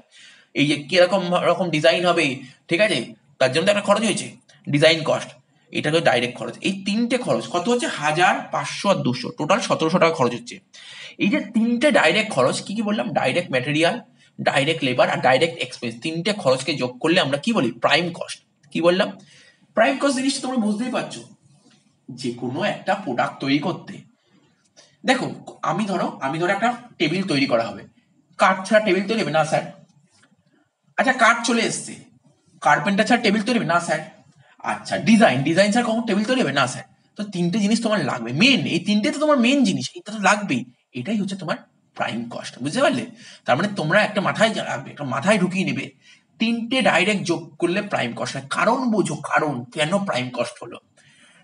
[SPEAKER 1] এই যে কিরকম রকম ডিজাইন হবে, ঠিক আছে, তার জন্য তো একটা খরচ হয়েছে, ডিজাইন কস্ট, এটা তো ডাইরেক্ট খরচ। এই তিনটে খরচ কত হচ্ছে, 1000, 500 আর 200, টোটাল 1700 টাকা খরচ হচ্ছে। এই যে তিনটে ডাইরেক্ট খরচ, কি কি বললাম, ডাইরেক্ট ম্যাটেরিয়াল, ডাইরেক্ট লেবার আর ডাইরেক্ট এক্সপেন্স, তিনটে খরচকে যোগ করলে আমরা কি বলি, প্রাইম কস্ট। কি বললাম, প্রাইম কস্ট জিনিসটা তোমরা বুঝতেই পারছো, যে কোনো একটা প্রোডাক্ট তৈরি করতে, দেখো আমি ধরো একটা টেবিল তৈরি করা হবে, কাঠ ছাড়া টেবিল তৈরি হবে না স্যার। আচ্ছা, কাঠ চলে এসছে, কার্পেন্টার ছাড়া টেবিল তৈরি হবে না স্যার। আচ্ছা, ডিজাইন ছাড়া কখন টেবিল তৈরি হবে না স্যার। তো তিনটে জিনিস তোমার লাগবে, মেন এই তিনটে তো তোমার মেন জিনিস, এটা তো লাগবেই। এটাই হচ্ছে তোমার প্রাইম কস্ট, বুঝতে পারলে? তার মানে তোমরা একটা মাথায় রাখবে, একটা মাথায় ঢুকিয়ে নেবে, তিনটে ডাইরেক্ট যোগ করলে প্রাইম কস্ট হয়। কারণ বোঝো, কারণ কেন প্রাইম কস্ট হলো।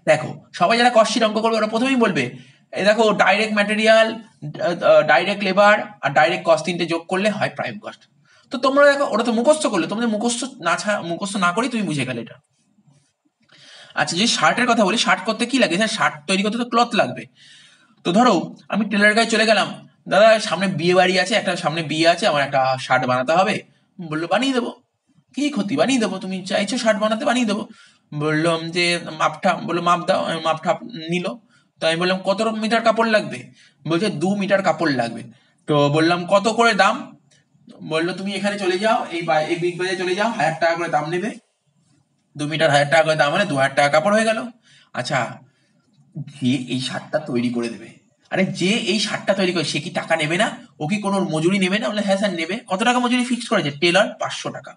[SPEAKER 1] দেখো সবাই যারা কস্ট শিট অঙ্ক করবে ওরা প্রথমেই বলবে, এই দেখো ডাইরেক্ট ম্যাটেরিয়াল, ডাইরেক্ট লেবার আর ডাইরেক্ট কস্ট, তিনটে যোগ করলে হয় প্রাইম কস্ট। তো তোমরা দেখো ওরা তো মুখস্থ করলে, তোমাদের মুখস্থ না করেই তুমি বুঝে গেলে এটা। আচ্ছা, যদি শার্টের কথা বলি, শার্ট করতে কি লাগে, শার্ট তৈরি করতে তো ক্লথ লাগবে। তো ধরো আমি টেলার গায়ে চলে গেলাম, দাদা সামনে বিয়ে বাড়ি আছে, সামনে বিয়ে আছে, আমার একটা শার্ট বানাতে হবে। বললো বানিয়ে দেবো, কি ক্ষতি, বানিয়ে দেবো, তুমি চাইছো শার্ট বানাতে, বানিয়ে দেবো। বললাম যে বললো মাপ দাও, মাপটা নিল। তো আমি বললাম কত মিটার কাপড় লাগবে, বলছে 2 মিটার কাপড় লাগবে। তো বললাম কত করে দাম, বললো তুমি এখানে চলে যাও, এই বিগ বাজারে চলে যাও, 1000 টাকা করে দাম নেবে, 2 মিটার 1000 টাকা করে দাম, মানে 2000 টাকা কাপড় হয়ে গেল। আচ্ছা, যে এই শার্টটা তৈরি করে দেবে, আরে যে এই শার্টটা তৈরি করে সে কি টাকা নেবে না, ও কি কোনো মজুরি নেবে না? বলে হ্যাঁ স্যার নেবে। কত টাকা মজুরি ফিক্স করেছে টেলার, 500 টাকা,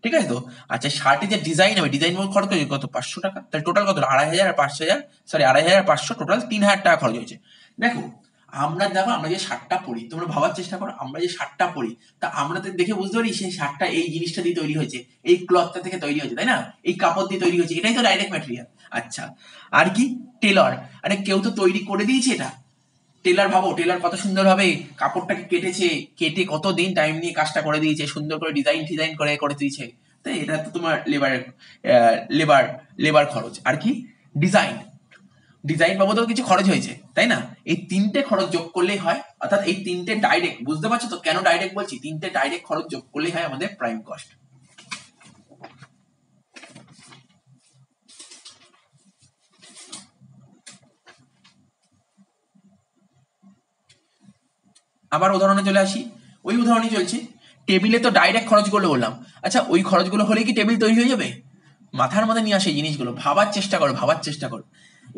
[SPEAKER 1] ঠিক আছে? তো আচ্ছা, শার্টে যে ডিজাইন হবে, ডিজাইন খরচ হয়েছে কত, 500 টাকা, তাহলে টোটাল কত, 2500 আর 500, সরি 2500 আর 500, টোটাল 3000 টাকা খরচ হয়েছে। দেখো আমরা দেখো আমরা যে শার্টটা পরি, তোমরা ভাবার চেষ্টা করো, আমরা যে শার্টটা পরি তা আমরা তো দেখে বুঝতে পারি সেই শার্টটা এই জিনিসটা দিয়ে তৈরি হয়েছে, এই ক্লথটা থেকে তৈরি হয়েছে, তাই না? এই কাপড় দিয়ে তৈরি হয়েছে, এটাই তো ডাইরেক্ট ম্যাটেরিয়াল। আচ্ছা, আর কি? টেলর, আরে কেউ তো তৈরি করে দিয়েছে এটা। টেলার ভাবো, টেলার কত সুন্দর ভাবে কাপড়টাকে কেটেছে, কেটে কত দিন টাইম নিয়ে কাজটা করে দিয়েছে, সুন্দর করে ডিজাইন করে করে দিয়েছে। তাই এটা তো তোমার লেবার লেবার খরচ। আর কি? ডিজাইন, ডিজাইন বাবদেও কিছু খরচ হয়েছে, তাই না? এই তিনটে খরচ যোগ করলেই হয়, অর্থাৎ এই তিনটে ডাইরেক্ট, বুঝতে পারছো তো কেন ডাইরেক্ট বলছি? তিনটে ডাইরেক্ট খরচ যোগ করলেই হয় আমাদের প্রাইম কস্ট। আবার উদাহরণে চলে আসি, ওই উদাহরণই চলছে। টেবিলে তো ডাইরেক্ট খরচগুলো বললাম। আচ্ছা, ওই খরচগুলো হলে কি টেবিল তৈরি হয়ে যাবে? মাথার মধ্যে নিয়ে আসে এই জিনিসগুলো, ভাবার চেষ্টা করো, ভাবার চেষ্টা করো।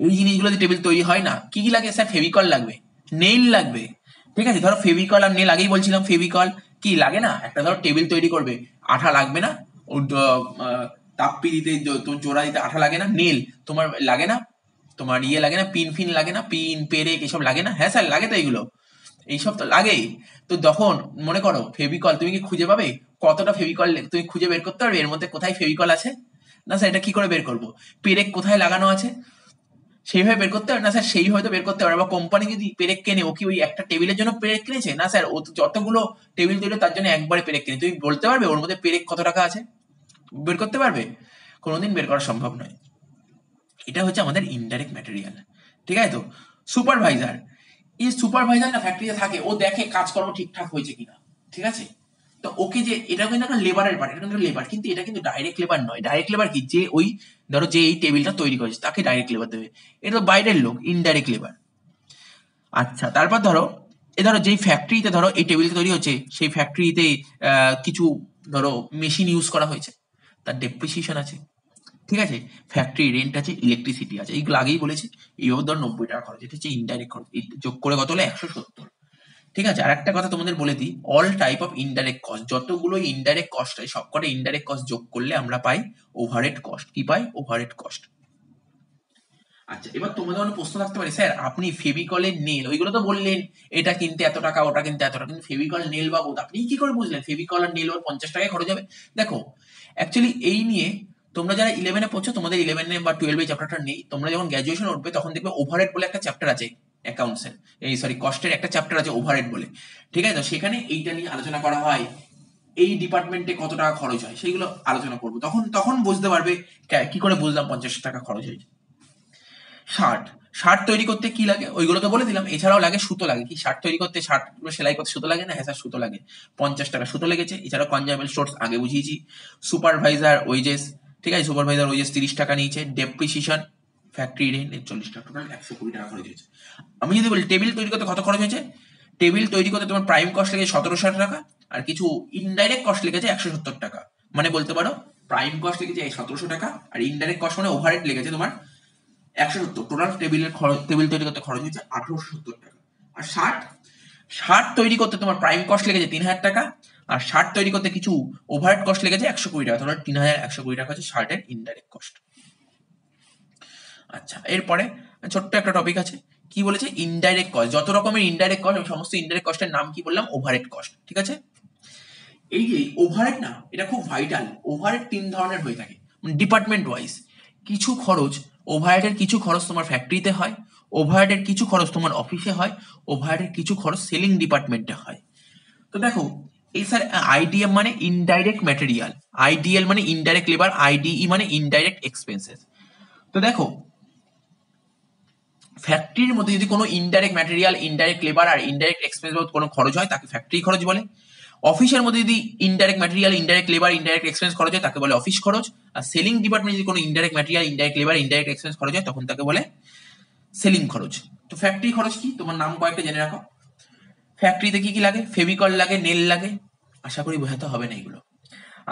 [SPEAKER 1] এই জিনিসগুলো দিয়ে টেবিল তৈরি হয় না। কি কি লাগে স্যার? ফেভিকল লাগবে, নেইল লাগবে, ঠিক আছে? ধরো ফেভিকল আর নেল, আগেই বলছিলাম ফেভিকল কি লাগে না, একটা ধরো টেবিল তৈরি করবে, আঠা লাগবে না? ও তাপ্পি দিতে, জোড়া দিতে আঠা লাগে না? নেল তোমার লাগে না? তোমার ইয়ে লাগে না? পিন ফিন লাগে না? পিন পেরেক এসব লাগে না? হ্যাঁ স্যার লাগে তো, এইগুলো এইসব তো লাগেই। তো তখন মনে করো ফেভিকল তুমি কি খুঁজে পাবে? কতটা ফেভিকল তুমি খুঁজে বের করতে পারবে এর মধ্যে কোথায় ফেভিকল আছে? না স্যার, এটা কি করে বের করবো? পেরেক কোথায় লাগানো আছে সেইভাবে বের করতে পারবে না স্যার, সেইভাবে তো বের করতে পারবে। বা কোম্পানি যদি পেরেক কেনে, ও কি ওই একটা টেবিলের জন্য পেরেক কিনেছে? না স্যার, ও তো যতগুলো টেবিল তৈরি তার জন্য একবারে পেরেক কিনে। তুমি বলতে পারবে ওর মধ্যে পেরেক কত টাকা আছে? বের করতে পারবে? কোনোদিন বের করা সম্ভব নয়। এটা হচ্ছে আমাদের ইনডাইরেক্ট ম্যাটেরিয়াল, ঠিক আছে? তো সুপারভাইজার, এই সুপারভাইজার না ফ্যাক্টরিতে থাকে, ও দেখে কাজকর্ম ঠিকঠাক হয়েছে কিনা, ঠিক আছে? তো ওকে যে, এটা কিন্তু একটা লেবারের পার্ট, এটা কিন্তু লেবার, কিন্তু এটা কিন্তু ডাইরেক্ট লেবার নয়। ডাইরেক্ট লেবার কি? যে ওই ধরো যে এই টেবিলটা তৈরি করেছে তাকে ডাইরেক্ট লেবার দেবে, এটা তো বাইরের লোক, ইনডাইরেক্ট লেবার। আচ্ছা, তারপর ধরো এ ধরো যেই ফ্যাক্টরিতে ধরো এই টেবিলটা তৈরি হচ্ছে, সেই ফ্যাক্টরিতে কিছু ধরো মেশিন ইউজ করা হয়েছে, তার ডেপ্রিসিয়েশন আছে, ঠিক আছে? ফ্যাক্টরি রেন্ট আছে, ইলেকট্রিসিটি আছে, এইগুলো আগেই বলেছি। এইভাবে ধর 90 টাকা খরচ, এটা হচ্ছে ইনডাইরেক্ট খরচ। এই যোগ করে কত হলো? 170। ঠিক আছে, আর একটা কথা তোমাদের বলে দিই, all type of indirect cost, যতগুলো ইনডাইরেক্ট কস্ট হয় সবকটা ইনডাইরেক্ট কস্ট যোগ করলে আমরা পাই ওভারহেড কস্ট। কি পাই? Overhead cost. আচ্ছা, এবার তোমাদের মনে প্রশ্ন থাকতে পারে, স্যার আপনি ফেভিকলের নেল ওইগুলো তো বললেন, এটা কিনতে এত টাকা, ওটা কিনতে এত টাকা, কিন্তু ফেভিকল নেল বাবদ আপনি কি করে বুঝলেন ফেভিকল আর নেল ওর 50 টাকায় খরচ হবে? দেখো, অ্যাকচুয়ালি এই নিয়ে তোমরা যারা 11-এ পড়ছো, তোমাদের 11-এ বা 12-এ চ্যাপ্টারটা নেই, তোমরা যখন গ্র্যাজুয়েশন উঠবে তখন দেখবে ওভারহেড বলে একটা চ্যাপ্টার আছে অ্যাকাউন্টসের, এই সরি কস্টের একটা চ্যাপ্টার আছে ওভারহেড বলে, ঠিক আছে? তো সেখানে এইটা নিয়ে আলোচনা করা হয়, এই ডিপার্টমেন্টে কত টাকা খরচ হয় সেইগুলো আলোচনা করবো, তখন তখন বুঝতে পারবে কি করে বুঝলাম 50 টাকা খরচ হয়েছে। শার্ট, শার্ট তৈরি করতে কি লাগে ওইগুলো তো বলে দিলাম। এছাড়াও লাগে সুতো লাগে। কি শার্ট তৈরি করতে, শার্ট সেলাই করতে সুতো লাগে না? হ্যাঁ স্যার, সুতো লাগে। 50 টাকা সুতো লেগেছে। এছাড়াও কনজামেবল স্টোর্স আগে বুঝিয়েছি। সুপারভাইজার ওয়েজেস, ঠিক আছে, সুপারভাইজার ওয়েজেস 30 টাকা নিয়েছে। ডেপ্রিসিয়েশন, ফ্যাক্টরি রেন্ট 40 টাকা, টোটাল 120 টাকা খরচ হয়েছে। আমি যদি বলি টেবিল তৈরি করতে কত খরচ হয়েছে, টেবিল তৈরি করতে তোমার প্রাইম কস্ট লেগেছে 1700 টাকা, আর কিছু ইনডাইরেক্ট কস্ট লেগেছে 170 টাকা। মানে বলতে পারো প্রাইম কস্ট লেগেছে 1700 টাকা, আর ইনডাইরেক্ট কস্ট মানে ওভারহেড লেগেছে তোমার 170। টোটাল টেবিলের খরচ, টেবিল তৈরি করতে খরচ হয়েছে 1870 টাকা। আর শার্ট, শার্ট তৈরি করতে তোমার প্রাইম কস্ট লেগেছে 3000 টাকা, আর শার্ট তৈরি করতে কিছু ওভারহেড কস্ট লেগেছে 120 টাকা। তোমার 3120 টাকা হচ্ছে শার্টের ইনডাইরেক্ট কস্ট। আচ্ছা, এরপরে ছোট্ট একটা টপিক আছে, কি বলেছে? Indirect cost. যত রকমের ইনডাইরেক্ট কস্ট, সমস্ত ইনডাইরেক্ট কস্টের নাম কি বললাম? ওভারহেড কস্ট, ঠিক আছে? এই যে ওভারহেড না, এটা খুব ভাইটাল। ওভারহেড 3 ধরনের হয়ে থাকে ডিপার্টমেন্ট ওয়াইজ। কিছু খরচ, ওভারহেডের কিছু খরচ তোমার ফ্যাক্টরিতে হয়, ওভারহেডের কিছু খরচ তোমার অফিসে হয়, ওভারহেডের কিছু খরচ সেলিং ডিপার্টমেন্টে হয়। তো দেখো, এই স্যার আইডিএম মানে ইনডাইরেক্ট ম্যাটেরিয়াল, আইডিএল মানে ইনডাইরেক্ট লেবার, আইডিই মানে ইনডাইরেক্ট এক্সপেন্সেস। তো দেখো, ফ্যাক্টরির মধ্যে যদি কোনো ইনডাইরেক্ট ম্যাটেরিয়াল, ইনডাইরেক্ট লেবার আর ইনডাইরেক্ট এক্সপেন্স বাবদ কোনো খরচ হয় তাকে ফ্যাক্টরি খরচ বলে। অফিসের মধ্যে যদি indirect material, indirect labour, indirect expense খরচ হয় তাকে বলে অফিস খরচ। আর সেলিং ডিপার্টমেন্টে যদি কোনো indirect material, indirect labour, indirect expense খরচ হয় তখন তাকে বলে সেলিং খরচ। তো ফ্যাক্টরি খরচ কি? তোমার নাম কয়েকটা জেনে রাখো। ফ্যাক্টরিতে কি কি লাগে? ফেভিকল লাগে, নেল লাগে, আশা করি বোঝাতে হবে না এগুলো।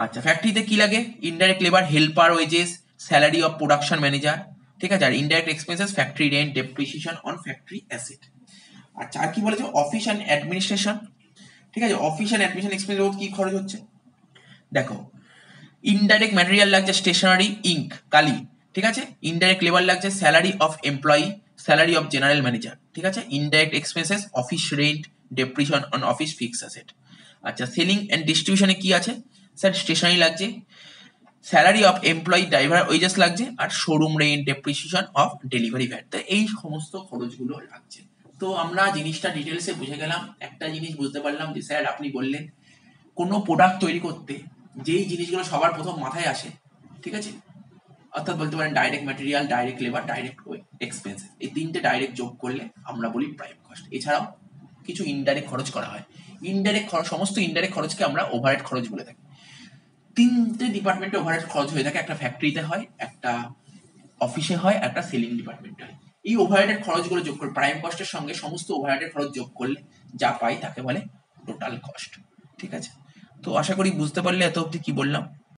[SPEAKER 1] আচ্ছা, ফ্যাক্টরিতে কি লাগে? Indirect labour, helper wages, salary of production manager, ঠিক আছে? আর indirect expenses, factory rent, depreciation on factory asset. আচ্ছা, আর কি বলেছে? অফিস অ্যান্ড অ্যাডমিনিস্ট্রেশন, ঠিক আছে? অফিস অ্যান্ড অ্যাডমিনিস্ট্রেশন এক্সপেন্স বাবদ কি খরচ হচ্ছে? দেখো, ইনডাইরেক্ট ম্যাটেরিয়াল লাগছে স্টেশনারি, ইঙ্ক, কালি, ঠিক আছে? ইনডাইরেক্ট লেবার লাগছে salary of employee, salary of general manager, ঠিক আছে। Indirect expenses, office rent, depreciation on office fix asset. আচ্ছা, সেলিং অ্যান্ড ডিস্ট্রিবিউশনে কি আছে? স্যার স্টেশনারি লাগছে, salary of employee driver wages লাগছে, আর showroom rent, depreciation of delivery van. তো এই সমস্ত খরচগুলো লাগছে। তো আমরা জিনিসটা ডিটেলসে বুঝে গেলাম। একটা জিনিস বুঝতে পারলাম যে স্যার আপনি বললেন কোনো প্রোডাক্ট তৈরি করতে যেই জিনিসগুলো সবার প্রথম মাথায় আসে, ঠিক আছে, অর্থাৎ বলতে পারেন direct material, direct labour, direct expenses, এই তিনটে ডাইরেক্ট যোগ করলে আমরা বলি প্রাইম কস্ট। এছাড়াও কিছু ইনডাইরেক্ট খরচ করা হয়। ইনডাইরেক্ট খরচ, সমস্ত ইনডাইরেক্ট খরচকে আমরা ওভারহেড খরচ বলে থাকি। তিনটে ডিপার্টমেন্টে ওভারহেড খরচ হয়ে থাকে, একটা ফ্যাক্টরিতে হয়, একটা অফিসে হয়, একটা সেলিং ডিপার্টমেন্টে হয়। এই ওভারহেডের খরচগুলো যোগ করে প্রাইম কস্টের সঙ্গে সমস্ত ওভারহেডের খরচ যোগ করলে যা পাই তাকে বলে টোটাল কস্ট, ঠিক আছে। তো আশা করি বুঝতে পারলে এত অবধি কি বললাম।